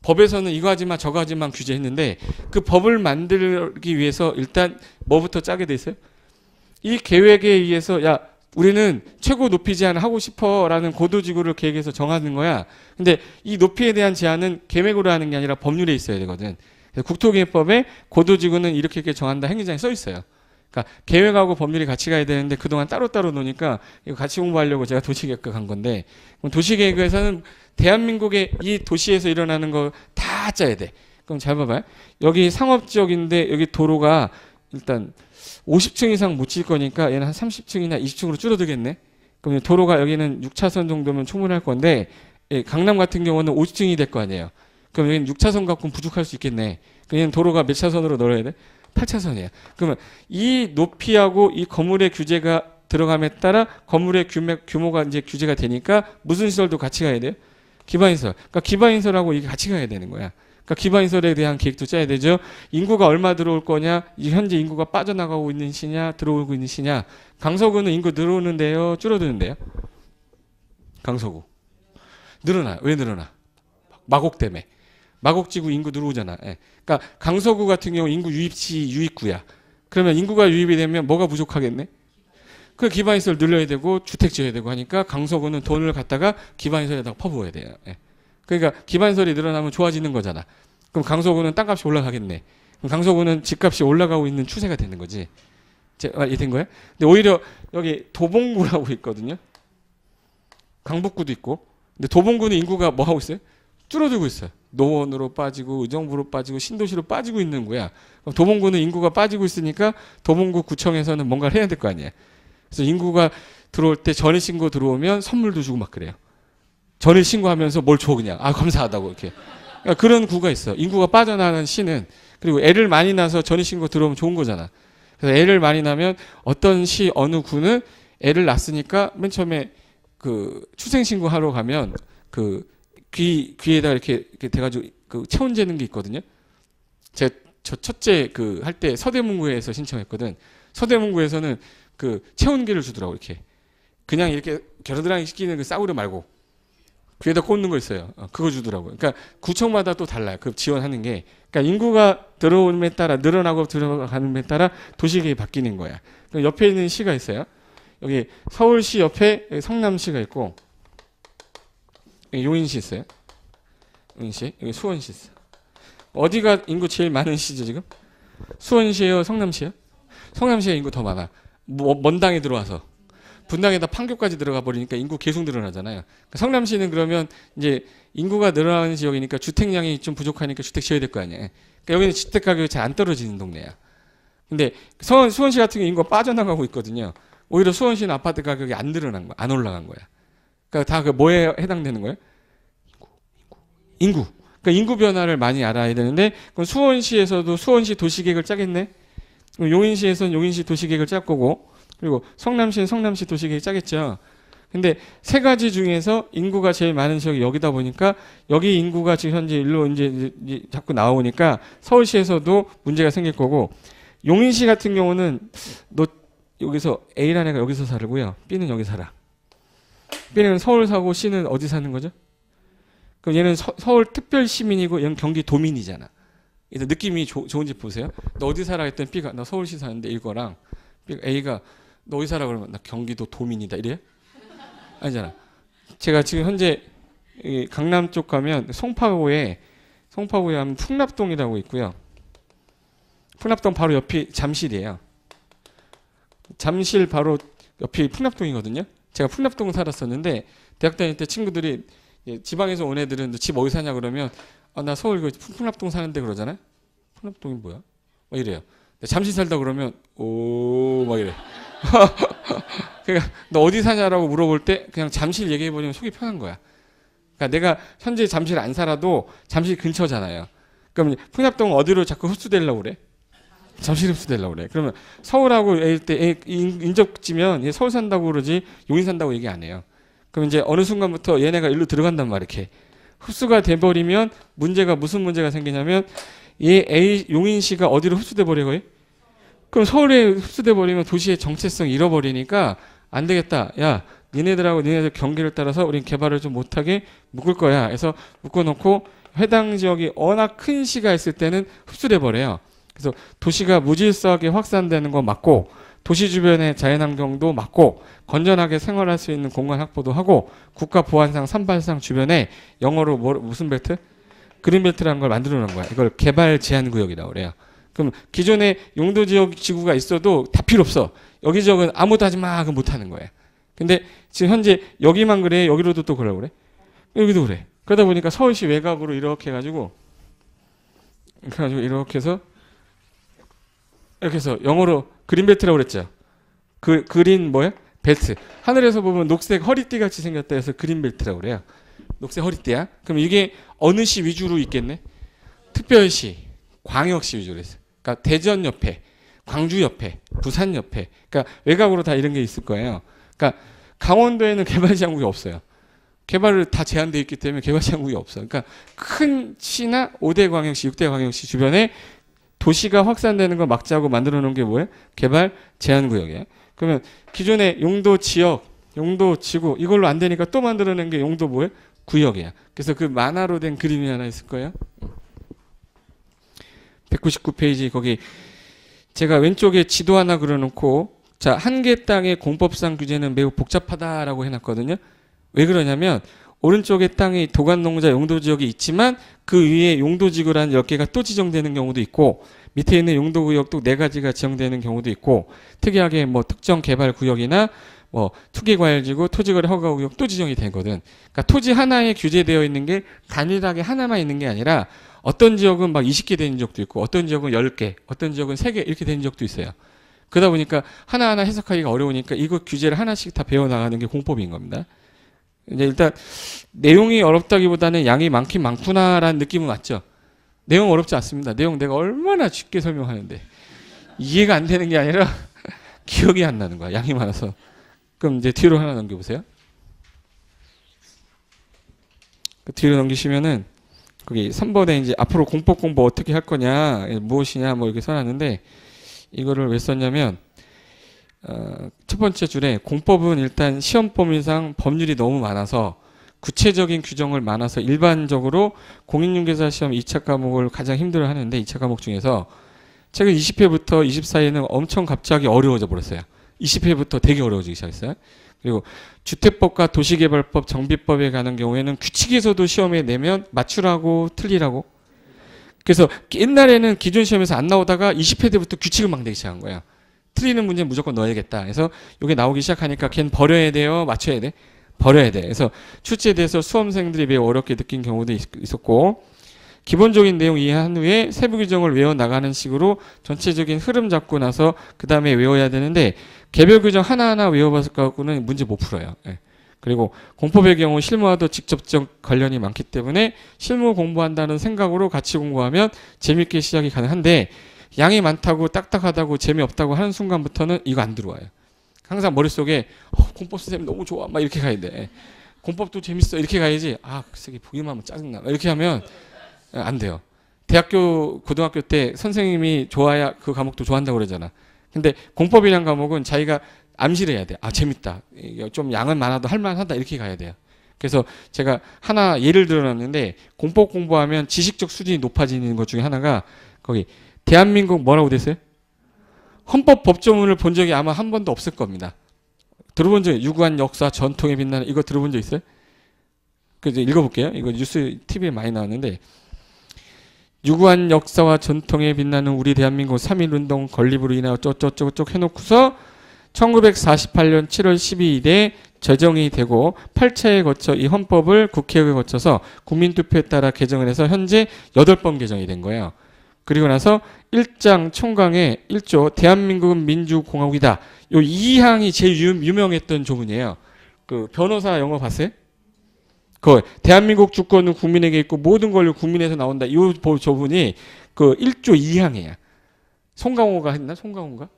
S1: 법에서는 이거 하지마 저거 하지마 규제했는데 그 법을 만들기 위해서 일단 뭐부터 짜게 돼 있어요? 이 계획에 의해서 야 우리는 최고 높이 제한을 하고 싶어라는 고도지구를 계획해서 정하는 거야. 근데 이 높이에 대한 제한은 계획으로 하는 게 아니라 법률에 있어야 되거든. 그래서 국토계획법에 고도지구는 이렇게 정한다 행위장에 써 있어요. 그러니까 계획하고 법률이 같이 가야 되는데 그동안 따로따로 노니까 이거 같이 공부하려고 제가 도시계획과 간 건데 도시계획에서는 대한민국의 이 도시에서 일어나는 거 다 짜야 돼. 그럼 잘 봐봐요. 여기 상업지역인데 여기 도로가 일단 50층 이상 못 칠 거니까 얘는 한 30층이나 20층으로 줄어들겠네. 그럼 도로가 여기는 6차선 정도면 충분할 건데 강남 같은 경우는 50층이 될 거 아니에요. 그럼 여기는 6차선 갖고는 부족할 수 있겠네. 그럼 도로가 몇 차선으로 늘어야 돼? 8차선이에요. 그러면 이 높이하고 이 건물의 규제가 들어감에 따라 건물의 규모가 이제 규제가 되니까 무슨 시설도 같이 가야 돼요? 기반시설. 그러니까 기반시설하고 이게 같이 가야 되는 거야. 그러니까 기반시설에 대한 계획도 짜야 되죠. 인구가 얼마 들어올 거냐, 현재 인구가 빠져나가고 있는 시냐, 들어오고 있는 시냐. 강서구는 인구 늘어오는데요, 줄어드는데요? 강서구. 늘어나. 왜 늘어나? 마곡 때문에. 마곡지구 인구 늘어오잖아. 예. 그러니까 강서구 같은 경우 인구 유입시 유입구야. 그러면 인구가 유입이 되면 뭐가 부족하겠네? 그 기반시설 늘려야 되고 주택 지어야 되고 하니까 강서구는 돈을 갖다가 기반시설에다가 퍼부어야 돼요. 예. 그러니까 기반시설이 늘어나면 좋아지는 거잖아. 그럼 강서구는 땅값이 올라가겠네. 그럼 강서구는 집값이 올라가고 있는 추세가 되는 거지. 이해된 거야? 근데 오히려 여기 도봉구라고 있거든요. 강북구도 있고. 근데 도봉구는 인구가 뭐 하고 있어요? 줄어들고 있어요. 노원으로 빠지고 의정부로 빠지고 신도시로 빠지고 있는 거야. 그럼 도봉구는 인구가 빠지고 있으니까 도봉구 구청에서는 뭔가를 해야 될 거 아니에요. 그래서 인구가 들어올 때 전입신고 들어오면 선물도 주고 막 그래요. 전입신고하면서 뭘 줘 그냥. 아 감사하다고 이렇게. 그러니까 그런 구가 있어. 인구가 빠져나가는 시는. 그리고 애를 많이 낳아서 전입신고 들어오면 좋은 거잖아. 그래서 애를 많이 낳으면 어떤 시 어느 구는 애를 낳았으니까 맨 처음에 그 출생신고 하러 가면 그 귀에다 이렇게 돼가지고 그 체온 재는 게 있거든요. 제가 저 첫째 그 할 때 서대문구에서 신청했거든. 서대문구에서는 그 체온계를 주더라고 이렇게. 그냥 이렇게 겨드랑이 시키는 그 싸구려 말고 귀에다 꽂는 거 있어요. 그거 주더라고. 그러니까 구청마다 또 달라요. 그 지원하는 게. 그러니까 인구가 들어오는 데 따라 늘어나고 들어가는 데 따라 도시계획이 바뀌는 거야. 옆에 있는 시가 있어요. 여기 서울시 옆에 성남시가 있고. 용인시 있어요. 용인시. 여기 수원시 있어요. 어디가 인구 제일 많은 시죠 지금? 수원시예요? 성남시예요? 성남시에 인구 더 많아. 먼 당에 들어와서. 분당에다 판교까지 들어가 버리니까 인구 계속 늘어나잖아요. 성남시는 그러면 이제 인구가 늘어나는 지역이니까 주택량이 좀 부족하니까 주택 지어야 될 거 아니에요. 그러니까 여기는 주택 가격이 잘 안 떨어지는 동네야. 근데 수원시 같은 경우 인구가 빠져나가고 있거든요. 오히려 수원시는 아파트 가격이 안 늘어난 거야. 안 올라간 거야. 그러니까 다 그 뭐에 해당되는 거예요? 인구. 그러니까 인구 변화를 많이 알아야 되는데 그럼 수원시에서도 수원시 도시계획을 짜겠네. 그럼 용인시에서는 용인시 도시계획을 짤 거고 그리고 성남시는 성남시 도시계획 짜겠죠. 근데 세 가지 중에서 인구가 제일 많은 지역이 여기다 보니까 여기 인구가 지금 현재 일로 이제 자꾸 나오니까 서울시에서도 문제가 생길 거고 용인시 같은 경우는 너 여기서 A라는 애가 여기서 살고요. B는 여기 살아. B는 서울 사고 C는 어디 사는 거죠? 그럼 얘는 서울 특별시민이고 얘는 경기 도민이잖아. 그래서 느낌이 좋은지 보세요. 너 어디 살아 했더니 B가 나 서울시 사는데 이거랑 A가 너 어디 살아 그러면 나 경기도 도민이다 이래? 아니잖아. 제가 지금 현재 강남 쪽 가면 송파구에 하면 풍납동이라고 있고요. 풍납동 바로 옆이 잠실이에요. 잠실 바로 옆이 풍납동이거든요. 제가 풍납동 살았었는데 대학 다닐 때 친구들이 지방에서 온 애들은 집 어디 사냐 그러면 나 서울 그 풍납동 사는데 그러잖아요. 풍납동이 뭐야? 막 이래요. 잠실 살다 그러면 오 막 이래. 그러니까 너 어디 사냐라고 물어볼 때 그냥 잠실 얘기해버리면 속이 편한 거야. 그러니까 내가 현재 잠실 안 살아도 잠실 근처잖아요. 그럼 풍납동 어디로 자꾸 흡수되려고 그래? 잠실 흡수되려고 그래. 그러면 서울하고 인접지면 얘 서울 산다고 그러지 용인 산다고 얘기 안 해요. 그럼 이제 어느 순간부터 얘네가 일로 들어간단 말이야. 이렇게 흡수가 돼버리면 문제가 무슨 문제가 생기냐면 얘 용인시가 어디로 흡수돼 버려요? 그럼 서울에 흡수돼 버리면 도시의 정체성 잃어버리니까 안 되겠다. 야, 니네들 경기를 따라서 우린 개발을 좀 못하게 묶을 거야. 해서 묶어놓고 해당 지역이 워낙 큰 시가 있을 때는 흡수돼 버려요. 그래서 도시가 무질서하게 확산되는 거 막고 도시 주변의 자연환경도 막고 건전하게 생활할 수 있는 공간 확보도 하고 국가 보안상 3발상 주변에 영어로 무슨 벨트? 그린벨트라는 걸 만들어 놓은 거야. 이걸 개발 제한 구역이라고 그래요. 그럼 기존에 용도 지역 지구가 있어도 다 필요 없어. 여기 지역은 아무도 하지 마. 그럼 못 하는 거예요. 근데 지금 현재 여기만 그래. 여기로도 또 그러고 그래. 여기도 그래. 그러다 보니까 서울시 외곽으로 이렇게 해가지고 이렇게 해서 영어로 그린벨트라고 그랬죠. 그린 뭐야? 벨트. 하늘에서 보면 녹색 허리띠 같이 생겼다 해서 그린벨트라고 그래요. 녹색 허리띠야. 그럼 이게 어느 시 위주로 있겠네? 특별시, 광역시 위주로 했어. 그러니까 대전 옆에, 광주 옆에, 부산 옆에. 그러니까 외곽으로 다 이런 게 있을 거예요. 그러니까 강원도에는 개발 제한국이 없어요. 개발을 다 제한되어 있기 때문에 개발 제한국이 없어. 그러니까 큰 시나 5대 광역시, 6대 광역시 주변에 도시가 확산되는 걸 막자고 만들어 놓은 게 뭐예요? 개발 제한 구역이에요. 그러면 기존의 용도 지역, 용도 지구 이걸로 안 되니까 또 만들어낸 게 용도 뭐예요? 구역이야. 그래서 그 만화로 된 그림이 하나 있을 거예요. 199페이지 거기 제가 왼쪽에 지도 하나 그려놓고 자, 한 개 땅의 공법상 규제는 매우 복잡하다라고 해놨거든요. 왜 그러냐면 오른쪽에 땅이 도간농자 용도지역이 있지만 그 위에 용도지구라는 10개가 또 지정되는 경우도 있고 밑에 있는 용도구역도 4가지가 지정되는 경우도 있고 특이하게 뭐 특정 개발구역이나 뭐 투기과열지구, 토지거래 허가구역 또 지정이 되거든. 그러니까 토지 하나에 규제되어 있는 게 단일하게 하나만 있는 게 아니라 어떤 지역은 막 20개 되는 지역도 있고 어떤 지역은 10개, 어떤 지역은 3개 이렇게 되는 지역도 있어요. 그러다 보니까 하나하나 해석하기가 어려우니까 이거 규제를 하나씩 다 배워나가는 게 공법인 겁니다. 이제 일단 내용이 어렵다기보다는 양이 많긴 많구나라는 느낌은 왔죠. 내용 어렵지 않습니다. 내용 내가 얼마나 쉽게 설명하는데 이해가 안 되는 게 아니라 기억이 안 나는 거야. 양이 많아서. 그럼 이제 뒤로 하나 넘겨보세요. 그 뒤로 넘기시면은 거기 3번에 이제 앞으로 공법 공부 어떻게 할 거냐, 무엇이냐 뭐 이렇게 써놨는데 이거를 왜 썼냐면 첫 번째 줄에 공법은 일단 시험 범위상 법률이 너무 많아서 구체적인 규정을 많아서 일반적으로 공인중개사 시험 2차 과목을 가장 힘들어 하는데 2차 과목 중에서 최근 20회부터 24회는 엄청 갑자기 어려워져 버렸어요. 20회부터 되게 어려워지기 시작했어요. 그리고 주택법과 도시개발법, 정비법에 가는 경우에는 규칙에서도 시험에 내면 맞추라고 틀리라고. 그래서 옛날에는 기존 시험에서 안 나오다가 20회 때부터 규칙을 막 내기 시작한 거예요. 틀리는 문제는 무조건 넣어야겠다. 그래서 이게 나오기 시작하니까 걔는 버려야 돼요? 맞춰야 돼? 버려야 돼. 그래서 출제돼서 수험생들이 매우 어렵게 느낀 경우도 있었고 기본적인 내용 이해한 후에 세부 규정을 외워나가는 식으로 전체적인 흐름 잡고 나서 그 다음에 외워야 되는데 개별 규정 하나하나 외워봤을 것 같고는 문제 못 풀어요. 예. 그리고 공법의 경우 실무와도 직접적 관련이 많기 때문에 실무 공부한다는 생각으로 같이 공부하면 재밌게 시작이 가능한데 양이 많다고 딱딱하다고 재미없다고 하는 순간부터는 이거 안 들어와요. 항상 머릿속에 공법 선생님 너무 좋아 막 이렇게 가야 돼. 공법도 재밌어 이렇게 가야지. 그 새끼 보기만 하면 짜증나 이렇게 하면 안 돼요. 대학교 고등학교 때 선생님이 좋아야 그 과목도 좋아한다고 그러잖아. 근데 공법이란 과목은 자기가 암시를 해야 돼. 재밌다. 좀 양은 많아도 할만하다 이렇게 가야 돼요. 그래서 제가 하나 예를 들어놨는데 공법 공부하면 지식적 수준이 높아지는 것 중에 하나가 거기 대한민국 뭐라고 됐어요? 헌법 법조문을 본 적이 아마 한 번도 없을 겁니다. 들어본 적 유구한 역사 전통에 빛나는 이거 들어본 적 있어요? 그래서 읽어볼게요. 이거 뉴스 TV에 많이 나왔는데 유구한 역사와 전통에 빛나는 우리 대한민국 3.1운동 건립으로 인하여 어쩌고저쩌고 해놓고서 1948년 7월 12일에 제정이 되고 8차에 거쳐 이 헌법을 국회에 거쳐서 국민투표에 따라 개정을 해서 현재 8번 개정이 된 거예요. 그리고 나서 1장 총강에 1조 대한민국은 민주공화국이다. 요 2항이 제일 유명했던 조문이에요. 그 변호사 영어 봤어요? 그 대한민국 주권은 국민에게 있고 모든 권리 국민에서 나온다. 이 조문이 그 1조 2항이야. 송강호가 했나? 송강호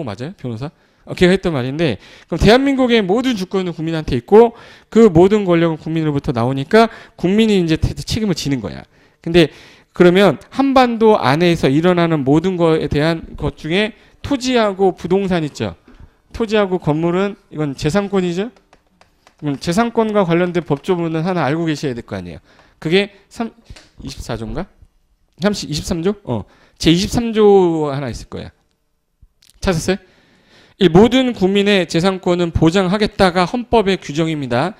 S1: 맞아요? 변호사? 걔가 했던 말인데 그럼 대한민국의 모든 주권은 국민한테 있고 그 모든 권력은 국민으로부터 나오니까 국민이 이제 책임을 지는 거야. 근데 그러면 한반도 안에서 일어나는 모든 것에 대한 것 중에 토지하고 부동산 있죠. 토지하고 건물은 이건 재산권이죠. 재산권과 관련된 법조문은 하나 알고 계셔야 될 거 아니에요. 그게 24조인가? 23조? 제23조 하나 있을 거야. 찾았어요? 이 모든 국민의 재산권은 보장하겠다가 헌법의 규정입니다.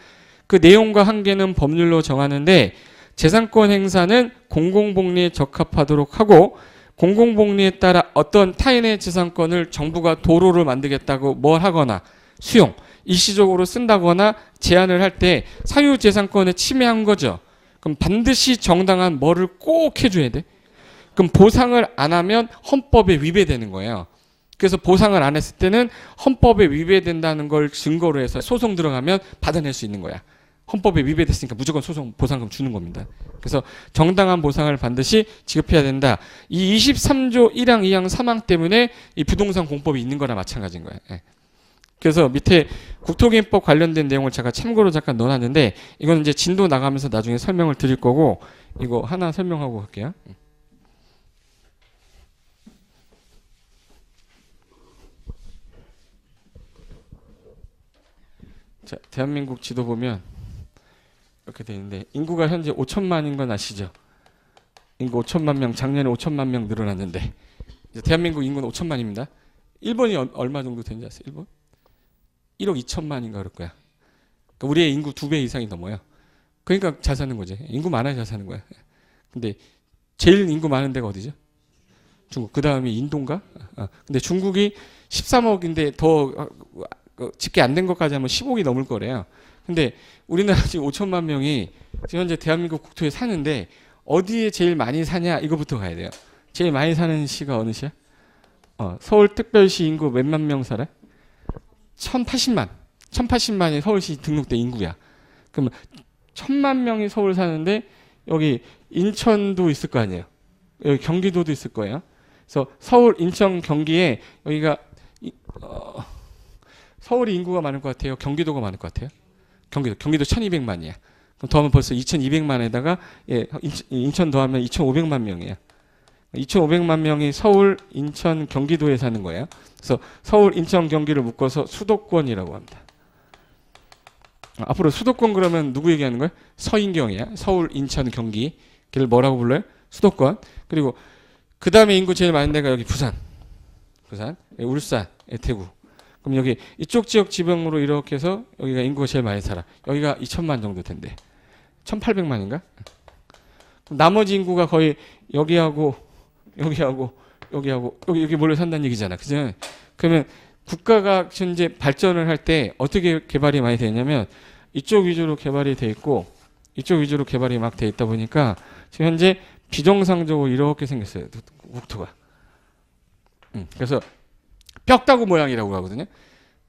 S1: 그 내용과 한계는 법률로 정하는데 재산권 행사는 공공복리에 적합하도록 하고 공공복리에 따라 어떤 타인의 재산권을 정부가 도로를 만들겠다고 뭘 하거나 수용, 일시적으로 쓴다거나 제한을 할 때 사유재산권에 침해한 거죠. 그럼 반드시 정당한 뭐를 꼭 해줘야 돼. 그럼 보상을 안 하면 헌법에 위배되는 거예요. 그래서 보상을 안 했을 때는 헌법에 위배된다는 걸 증거로 해서 소송 들어가면 받아낼 수 있는 거야. 헌법에 위배됐으니까 무조건 소송 보상금 주는 겁니다. 그래서 정당한 보상을 반드시 지급해야 된다. 이 23조 1항, 2항, 3항 때문에 이 부동산 공법이 있는 거나 마찬가지인 거예요. 그래서 밑에 국토기금법 관련된 내용을 제가 참고로 잠깐 넣어놨는데 이건 이제 진도 나가면서 나중에 설명을 드릴 거고 이거 하나 설명하고 갈게요. 자, 대한민국 지도 보면 이렇게 돼 있는데 인구가 현재 5천만인 건 아시죠? 인구 5천만 명, 작년에 5천만 명 늘어났는데 이제 대한민국 인구는 5천만입니다. 일본이 얼마 정도 되는지 아세요? 일본? 1억 2천만인가 그럴 거야. 그러니까 우리의 인구 2배 이상이 넘어요. 그러니까 잘 사는 거지. 인구 많아야 잘 사는 거야. 근데 제일 인구 많은 데가 어디죠? 중국. 그 다음이 인도인가? 근데 중국이 13억인데 더 집계 안 된 것까지 하면 10억이 넘을 거래요. 근데 우리나라 지금 5천만 명이 지금 현재 대한민국 국토에 사는데 어디에 제일 많이 사냐 이거부터 가야 돼요. 제일 많이 사는 시가 어느 시야? 서울특별시 인구 몇만 명 살아요? 1080만이 서울시 등록된 인구야. 그러면 1000만 명이 서울 사는데 여기 인천도 있을 거 아니에요. 여기 경기도도 있을 거예요. 그래서 서울, 인천, 경기에 여기가 서울이 인구가 많을 것 같아요. 경기도가 많을 것 같아요. 경기도 1200만이야. 그럼 더하면 벌써 2200만에다가 인천 더하면 2500만 명이야. 2500만 명이 서울, 인천, 경기도에 사는 거예요. 그래서 서울, 인천, 경기를 묶어서 수도권이라고 합니다. 앞으로 수도권 그러면 누구 얘기하는 거예요? 서인경이야. 서울, 인천, 경기. 걔를 뭐라고 불러요? 수도권. 그리고 그 다음에 인구 제일 많은 데가 여기 부산, 울산, 대구. 그럼 여기 이쪽 지역 지방으로 이렇게 해서 여기가 인구가 제일 많이 살아. 여기가 2천만 정도 된대. 1800만인가? 나머지 인구가 거의 여기하고 여기 몰려 산다는 얘기잖아. 그죠? 그러면 국가가 현재 발전을 할 때 어떻게 개발이 많이 되냐면 이쪽 위주로 개발이 돼 있고 이쪽 위주로 개발이 막 돼 있다 보니까 지금 현재 비정상적으로 이렇게 생겼어요. 국토가. 그래서 뼈다구 모양이라고 하거든요.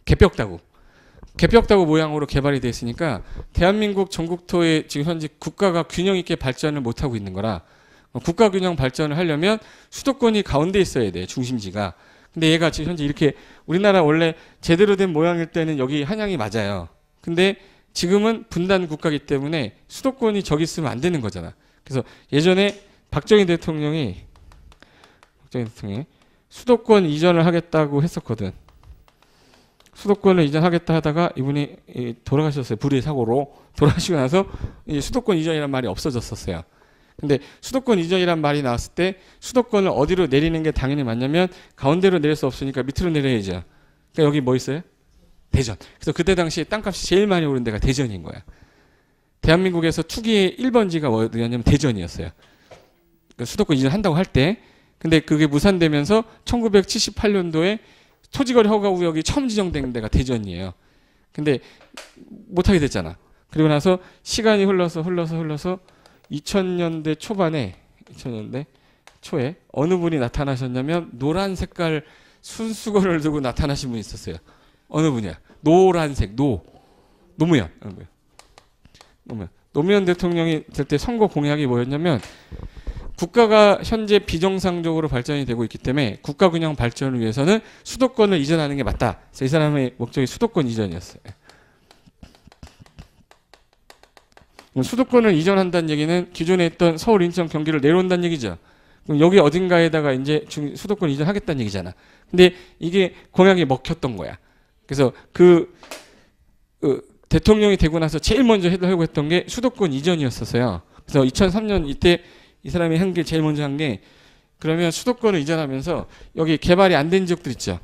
S1: 개뼈다구. 개벽다구 모양으로 개발이 돼 있으니까 대한민국 전국토에 지금 현재 국가가 균형 있게 발전을 못 하고 있는 거라 국가 균형 발전을 하려면 수도권이 가운데 있어야 돼, 중심지가. 근데 얘가 지금 현재 이렇게 우리나라 원래 제대로 된 모양일 때는 여기 한양이 맞아요. 근데 지금은 분단 국가이기 때문에 수도권이 저기 있으면 안 되는 거잖아. 그래서 예전에 박정희 대통령이 수도권 이전을 하겠다고 했었거든. 수도권을 이전하겠다 하다가 이분이 돌아가셨어요. 불의 사고로 돌아가시고 나서 수도권 이전이란 말이 없어졌었어요. 근데 수도권 이전이란 말이 나왔을 때 수도권을 어디로 내리는 게 당연히 맞냐면 가운데로 내릴 수 없으니까 밑으로 내려야죠. 그러니까 여기 뭐 있어요? 대전. 그래서 그때 당시에 땅값이 제일 많이 오른 데가 대전인 거야. 대한민국에서 투기의 1번지가 뭐였냐면 대전이었어요. 그러니까 수도권 이전한다고 할 때. 근데 그게 무산되면서 1978년도에 토지거래 허가구역이 처음 지정된 데가 대전이에요. 근데 못하게 됐잖아. 그리고 나서 시간이 흘러서 2000년대 초반에 2000년대 초에 어느 분이 나타나셨냐면 노란 색깔 순수건을 들고 나타나신 분이 있었어요. 어느 분이야? 노란색 노무현 대통령이 될 때 선거 공약이 뭐였냐면 국가가 현재 비정상적으로 발전이 되고 있기 때문에 국가 균형 발전을 위해서는 수도권을 이전하는 게 맞다. 그래서 이 사람의 목적이 수도권 이전이었어요. 수도권을 이전한다는 얘기는 기존에 있던 서울, 인천, 경기를 내려온다는 얘기죠. 그럼 여기 어딘가에다가 이제 수도권 이전하겠다는 얘기잖아. 근데 이게 공약이 먹혔던 거야. 그래서 대통령이 되고 나서 제일 먼저 하려고 했던 게 수도권 이전이었었어요. 그래서 2003년 이때 이 사람이 한 게 제일 먼저 한 게 그러면 수도권을 이전하면서 여기 개발이 안 된 지역들 있죠.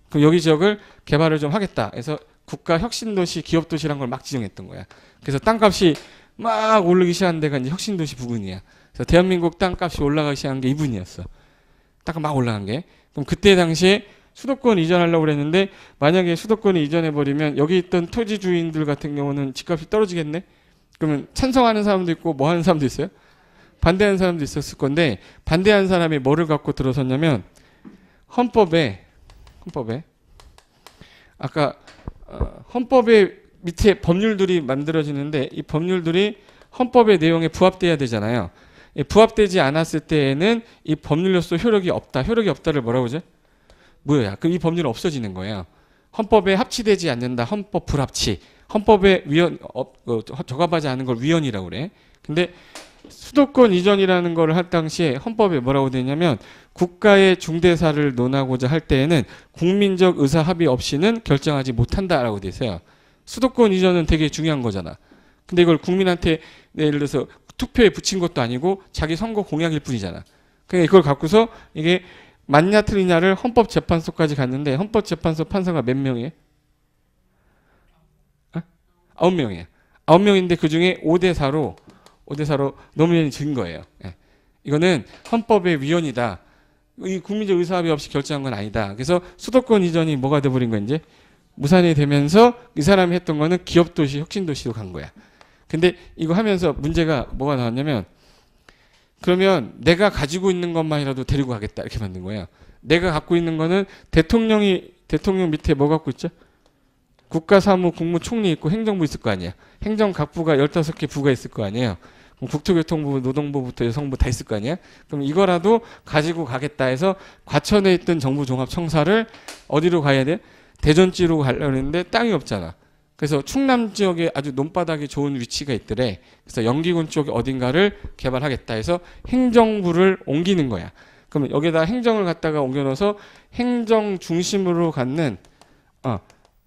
S1: 그럼 여기 지역을 개발을 좀 하겠다. 그래서 국가 혁신도시, 기업도시라는 걸 막 지정했던 거야. 그래서 땅값이 막 오르기 시작한 데가 이제 혁신도시 부근이야. 그래서 대한민국 땅값이 올라가기 시작한 게 이분이었어. 땅값 막 올라간 게. 그럼 그때 당시에 수도권 이전하려고 그랬는데 만약에 수도권을 이전해버리면 여기 있던 토지 주인들 같은 경우는 집값이 떨어지겠네? 그러면 찬성하는 사람도 있고 뭐 하는 사람도 있어요? 반대하는 사람도 있었을 건데 반대한 사람이 뭐를 갖고 들어섰냐면 헌법에 아까 헌법의 밑에 법률들이 만들어지는데 이 법률들이 헌법의 내용에 부합돼야 되잖아요. 부합되지 않았을 때에는 이 법률로서 효력이 없다. 효력이 없다를 뭐라고 하죠? 무효야. 그럼 이 법률은 없어지는 거예요. 헌법에 합치되지 않는다. 헌법 불합치. 헌법에 적합하지 않은 걸 위헌이라고 그래. 근데 수도권 이전이라는 걸 할 당시에 헌법에 뭐라고 되냐면 국가의 중대사를 논하고자 할 때에는 국민적 의사 합의 없이는 결정하지 못한다라고 돼 있어요. 수도권 이전은 되게 중요한 거잖아. 근데 이걸 국민한테 예를 들어서 투표에 붙인 것도 아니고 자기 선거 공약일 뿐이잖아. 그러니까 이걸 갖고서 이게 맞냐 틀리냐를 헌법재판소까지 갔는데 헌법재판소 판사가 몇 명이에요? 9명이에요. 9명인데 그중에 5대4로 노무현이 진 거예요. 예. 이거는 헌법의 위헌이다. 이 국민적 의사합의 없이 결정한 건 아니다. 그래서 수도권 이전이 뭐가 돼버린 거야 이제? 무산이 되면서 이 사람이 했던 거는 기업도시, 혁신도시로 간 거야. 근데 이거 하면서 문제가 뭐가 나왔냐면 그러면 내가 가지고 있는 것만이라도 데리고 가겠다 이렇게 만든 거예요. 내가 갖고 있는 거는 대통령 밑에 뭐 갖고 있죠? 국가사무, 국무총리 있고 행정부 있을 거 아니야. 행정각부가 15개 부가 있을 거 아니에요. 국토교통부, 노동부부터 여성부 다 있을 거 아니야. 그럼 이거라도 가지고 가겠다 해서 과천에 있던 정부종합청사를 어디로 가야 돼? 대전지로 가려고 했는데 땅이 없잖아. 그래서 충남 지역에 아주 논바닥이 좋은 위치가 있더래. 그래서 영기군 쪽 어딘가를 개발하겠다 해서 행정부를 옮기는 거야. 그러면 여기다 행정을 갖다가 옮겨넣어서 행정 중심으로 갖는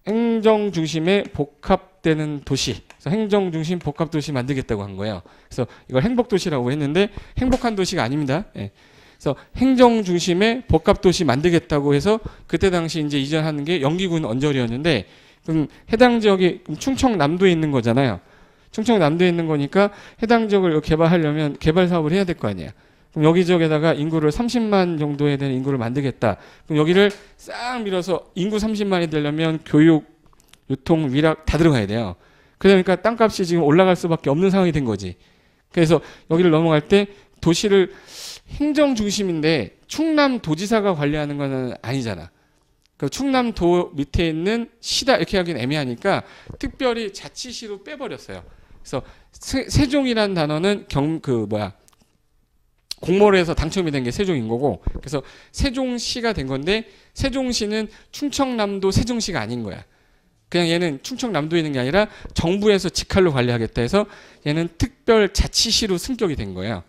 S1: 행정 중심의 복합되는 도시. 그래서 행정 중심 복합 도시 만들겠다고 한 거예요. 그래서 이걸 행복 도시라고 했는데 행복한 도시가 아닙니다. 예. 그래서 행정 중심의 복합 도시 만들겠다고 해서 그때 당시 이제 이전하는 게 영기군 언저리였는데 그럼 해당 지역이 충청남도에 있는 거잖아요. 충청남도에 있는 거니까 해당 지역을 개발하려면 개발 사업을 해야 될 거 아니에요. 그럼 여기 지역에다가 인구를 30만 정도에 되는 인구를 만들겠다. 그럼 여기를 싹 밀어서 인구 30만이 되려면 교육, 유통, 위락 다 들어가야 돼요. 그러니까 땅값이 지금 올라갈 수밖에 없는 상황이 된 거지. 그래서 여기를 넘어갈 때 도시를 행정 중심인데 충남 도지사가 관리하는 건 아니잖아. 그 충남도 밑에 있는 시다 이렇게 하기는 애매하니까 특별히 자치시로 빼버렸어요. 그래서 세종이라는 단어는 공모를 해서 당첨이 된 게 세종인 거고, 그래서 세종시가 된 건데 세종시는 충청남도 세종시가 아닌 거야. 그냥 얘는 충청남도에 있는 게 아니라 정부에서 직할로 관리하겠다 해서 얘는 특별자치시로 승격이 된 거예요.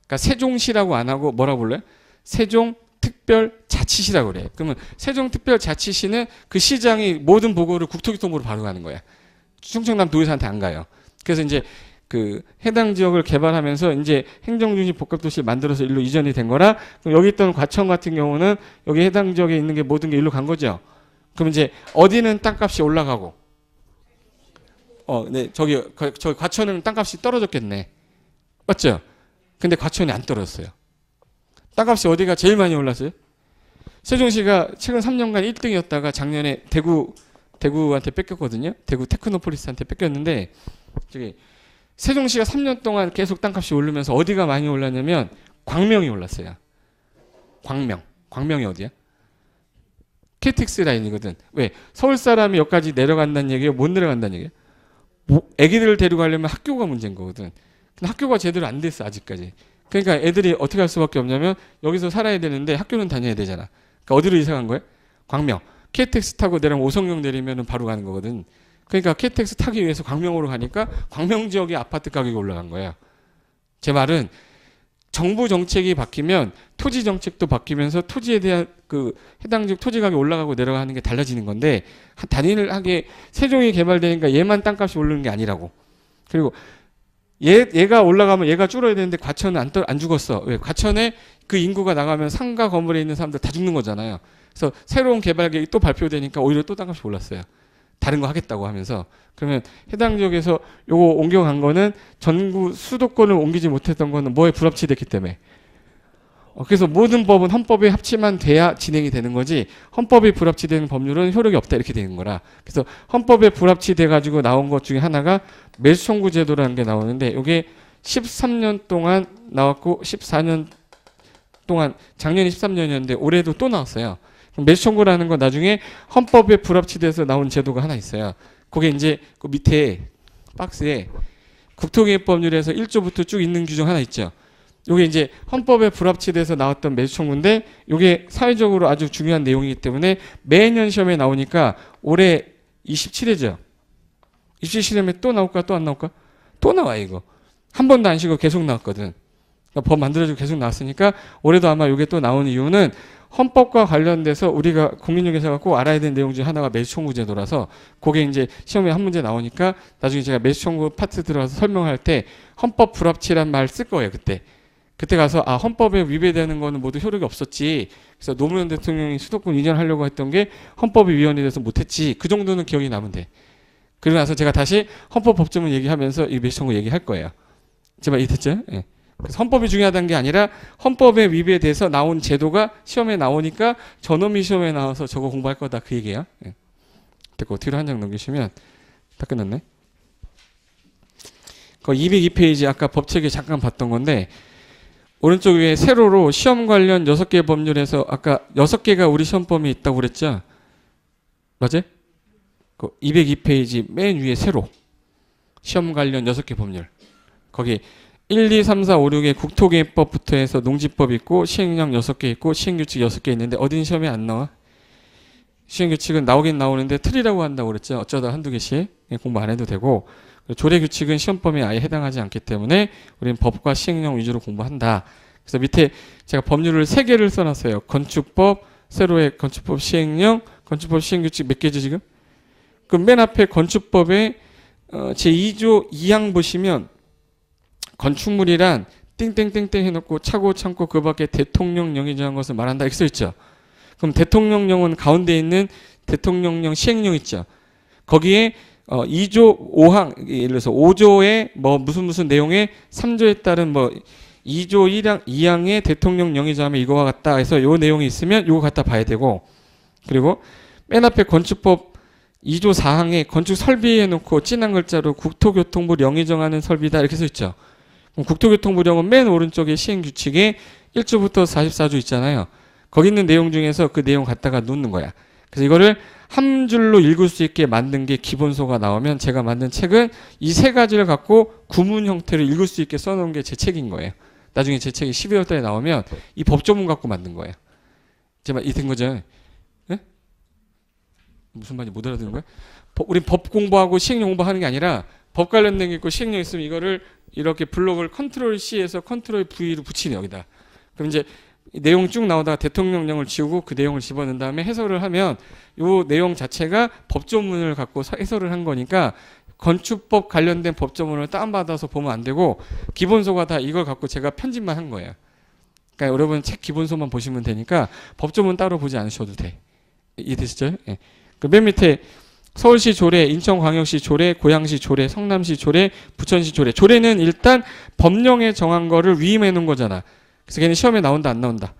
S1: 그러니까 세종시라고 안 하고 뭐라고 불러요? 세종특별자치시라고 그래. 그러면 세종특별자치시는 그 시장이 모든 보고를 국토교통부로 바로 가는 거야. 충청남도에서한테 안 가요. 그래서 이제 그 해당 지역을 개발하면서 이제 행정중심 복합도시를 만들어서 일로 이전이 된 거라, 그럼 여기 있던 과천 같은 경우는 여기 해당 지역에 있는 게 모든 게 일로 간 거죠. 그럼 이제 어디는 땅값이 올라가고, 네, 저기 과천은 땅값이 떨어졌겠네. 맞죠? 근데 과천이 안 떨어졌어요. 땅값이 어디가 제일 많이 올랐어요? 세종시가 최근 3년간 1등이었다가 작년에 대구한테 뺏겼거든요. 대구 테크노폴리스한테 뺏겼는데, 저기 세종시가 3년 동안 계속 땅값이 오르면서 어디가 많이 올랐냐면 광명이 올랐어요. 광명이 어디야? KTX 라인이거든. 왜? 서울 사람이 여기까지 내려간다는 얘기예요? 못 내려간다는 얘기예요? 애기들을 데려가려면 학교가 문제인 거거든. 근데 학교가 제대로 안 됐어 아직까지. 그러니까 애들이 어떻게 할 수밖에 없냐면 여기서 살아야 되는데 학교는 다녀야 되잖아. 그러니까 어디로 이사 간 거야? 광명. KTX 타고 내려면 오성역 내리면 바로 가는 거거든. 그러니까 KTX 타기 위해서 광명으로 가니까 광명 지역의 아파트 가격이 올라간 거야. 제 말은 정부 정책이 바뀌면 토지 정책도 바뀌면서 토지에 대한 그 해당 지역 토지 가격이 올라가고 내려가는 게 달라지는 건데, 단일하게 세종이 개발되니까 얘만 땅값이 오르는 게 아니라고. 그리고 얘가 올라가면 얘가 줄어야 되는데 과천은 안 죽었어. 왜? 과천에 그 인구가 나가면 상가 건물에 있는 사람들 다 죽는 거잖아요. 그래서 새로운 개발 계획이 또 발표되니까 오히려 또 땅값이 올랐어요. 다른 거 하겠다고 하면서. 그러면 해당 지역에서 요거 옮겨간 거는 전국 수도권을 옮기지 못했던 거는 뭐에 불합치됐기 때문에. 그래서 모든 법은 헌법에 합치만 돼야 진행이 되는 거지, 헌법이 불합치되는 법률은 효력이 없다 이렇게 되는 거라. 그래서 헌법에 불합치돼 가지고 나온 것 중에 하나가 매수 청구 제도라는 게 나오는데, 이게 13년 동안 나왔고 14년 동안, 작년이 13년이었는데 올해도 또 나왔어요. 매수 청구라는 건 나중에 헌법에 불합치돼서 나온 제도가 하나 있어요. 그게 이제 그 밑에 박스에 국토개혁법률에서 1조부터 쭉 있는 규정 하나 있죠. 요게 이제 헌법에 불합치돼서 나왔던 매수 청구인데, 요게 사회적으로 아주 중요한 내용이기 때문에 매년 시험에 나오니까 올해 27회죠. 27시험에 또 나올까 또 안 나올까? 또 나와. 이거 한 번도 안 쉬고 계속 나왔거든. 그러니까 법 만들어지고 계속 나왔으니까 올해도 아마 요게 또 나오는 이유는 헌법과 관련돼서 우리가 국민연계에서 꼭 알아야 되는 내용 중 하나가 매수청구 제도라서, 그게 이제 시험에 한 문제 나오니까 나중에 제가 매수청구 파트 들어가서 설명할 때 헌법 불합치란 말 쓸 거예요. 그때 가서 헌법에 위배되는 거는 모두 효력이 없었지. 그래서 노무현 대통령이 수도권 이전하려고 했던 게 헌법이 위헌이 돼서 못했지. 그 정도는 기억이 나면 돼. 그러고 나서 제가 다시 헌법 법조문 얘기하면서 이 매수청구 얘기할 거예요. 제가 이해됐죠? 예. 그래서 헌법이 중요하다는 게 아니라 헌법에 위배돼서 나온 제도가 시험에 나오니까 저놈이 시험에 나와서 저거 공부할 거다 그 얘기야. 예. 됐고 뒤로 한 장 넘기시면 다 끝났네. 그 202페이지 아까 법책에 잠깐 봤던 건데, 오른쪽 위에 세로로 시험 관련 6개 법률에서 아까 6개가 우리 시험 범위에 있다고 그랬죠? 맞아요? 그 202페이지 맨 위에 세로 시험 관련 6개 법률, 거기 1, 2, 3, 4, 5, 6에 국토개혁법부터 해서 농지법 있고 시행령 6개 있고 시행규칙 6개 있는데 어딘 시험에 안 나와? 시행규칙은 나오긴 나오는데 틀이라고 한다고 그랬죠. 어쩌다 한두 개씩 공부 안 해도 되고, 조례규칙은 시험 범위에 아예 해당하지 않기 때문에 우리는 법과 시행령 위주로 공부한다. 그래서 밑에 제가 법률을 3개를 써놨어요. 건축법, 세로의 건축법 시행령, 건축법 시행규칙 몇 개죠 지금? 그럼 맨 앞에 건축법에 제2조 2항 보시면 건축물이란 띵땡땡땡 해놓고 차고 창고 그 밖에 대통령령이 정한 것을 말한다 이렇게 써있죠. 그럼 대통령령은 가운데 있는 대통령령 시행령 있죠. 거기에 2조 5항, 예를 들어서 5조의 뭐 무슨 내용에 3조에 따른 뭐 2조 1항, 2항의 대통령령이 정하면 이거와 같다 해서 요 내용이 있으면 요거 갖다 봐야 되고, 그리고 맨 앞에 건축법 2조 4항에 건축 설비 해놓고 진한 글자로 국토교통부 령이 정하는 설비다 이렇게 써있죠. 그럼 국토교통부령은 맨 오른쪽에 시행규칙에 1조부터 44조 있잖아요. 거기 있는 내용 중에서 그 내용 갖다가 놓는 거야. 그래서 이거를 한 줄로 읽을 수 있게 만든 게 기본소가 나오면 제가 만든 책은 이 세 가지를 갖고 구문 형태로 읽을 수 있게 써놓은 게 제 책인 거예요. 나중에 제 책이 12월 달에 나오면 이 법조문 갖고 만든 거예요. 제가 이된 거죠. 네? 무슨 말인지 못 알아듣는 거야? 우리 법 공부하고 시행령 공부하는 게 아니라 법 관련된 게 있고 시행령 있으면 이거를 이렇게 블록을 컨트롤 C에서 컨트롤 V로 붙이네 여기다. 그럼 이제 내용 쭉 나오다가 대통령령을 지우고 그 내용을 집어넣은 다음에 해설을 하면 이 내용 자체가 법조문을 갖고 해설을 한 거니까 건축법 관련된 법조문을 다운받아서 보면 안 되고 기본소가 다 이걸 갖고 제가 편집만 한 거예요. 그러니까 여러분 책 기본소만 보시면 되니까 법조문 따로 보지 않으셔도 돼. 이해되시죠? 예. 그 맨 밑에 서울시 조례, 인천광역시 조례, 고양시 조례, 성남시 조례, 부천시 조례. 조례는 일단 법령에 정한 거를 위임해 놓은 거잖아. 그래서 걔는 시험에 나온다 안 나온다?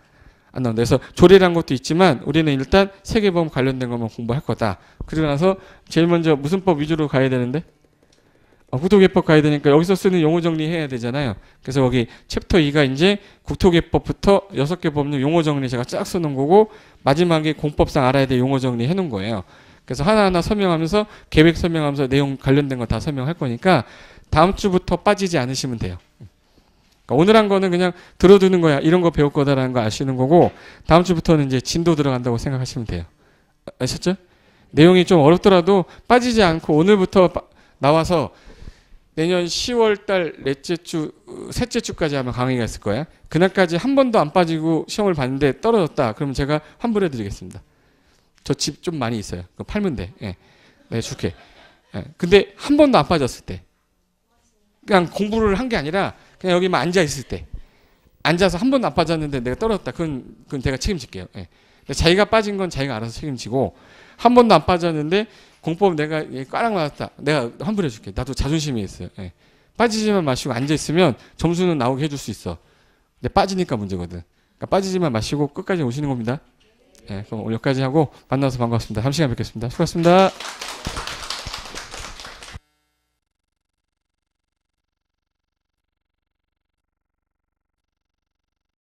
S1: 안 나온다. 그래서 조례란 것도 있지만 우리는 일단 세계보험 관련된 것만 공부할 거다. 그러고 나서 제일 먼저 무슨 법 위주로 가야 되는데? 국토개법 가야 되니까 여기서 쓰는 용어 정리해야 되잖아요. 그래서 여기 챕터 2가 이제 국토개법부터 6개 법령 용어 정리 제가 쫙 써놓은 거고 마지막에 공법상 알아야 될 용어 정리 해놓은 거예요. 그래서 하나하나 설명하면서 계획 설명하면서 내용 관련된 거 다 설명할 거니까 다음 주부터 빠지지 않으시면 돼요. 그러니까 오늘 한 거는 그냥 들어두는 거야. 이런 거 배울 거다라는 거 아시는 거고 다음 주부터는 이제 진도 들어간다고 생각하시면 돼요. 아셨죠? 내용이 좀 어렵더라도 빠지지 않고 오늘부터 나와서 내년 10월 달 셋째 주까지 아마 강의가 있을 거야. 그날까지 한 번도 안 빠지고 시험을 봤는데 떨어졌다. 그러면 제가 환불해 드리겠습니다. 저 집 좀 많이 있어요. 그거 팔면 돼. 예. 내가 줄게. 예. 근데 한 번도 안 빠졌을 때. 그냥 공부를 한 게 아니라 그냥 여기만 앉아 있을 때. 앉아서 한 번도 안 빠졌는데 내가 떨어졌다. 그건 제가 책임질게요. 예. 근데 자기가 빠진 건 자기가 알아서 책임지고 한 번도 안 빠졌는데 공법 내가 꽈락 맞았다. 내가 환불해 줄게. 나도 자존심이 있어요. 예. 빠지지만 마시고 앉아 있으면 점수는 나오게 해줄 수 있어. 근데 빠지니까 문제거든. 그러니까 빠지지만 마시고 끝까지 오시는 겁니다. 예, 그럼 오늘 여기까지 하고 만나서 반갑습니다. 다음 시간에 뵙겠습니다. 수고하셨습니다.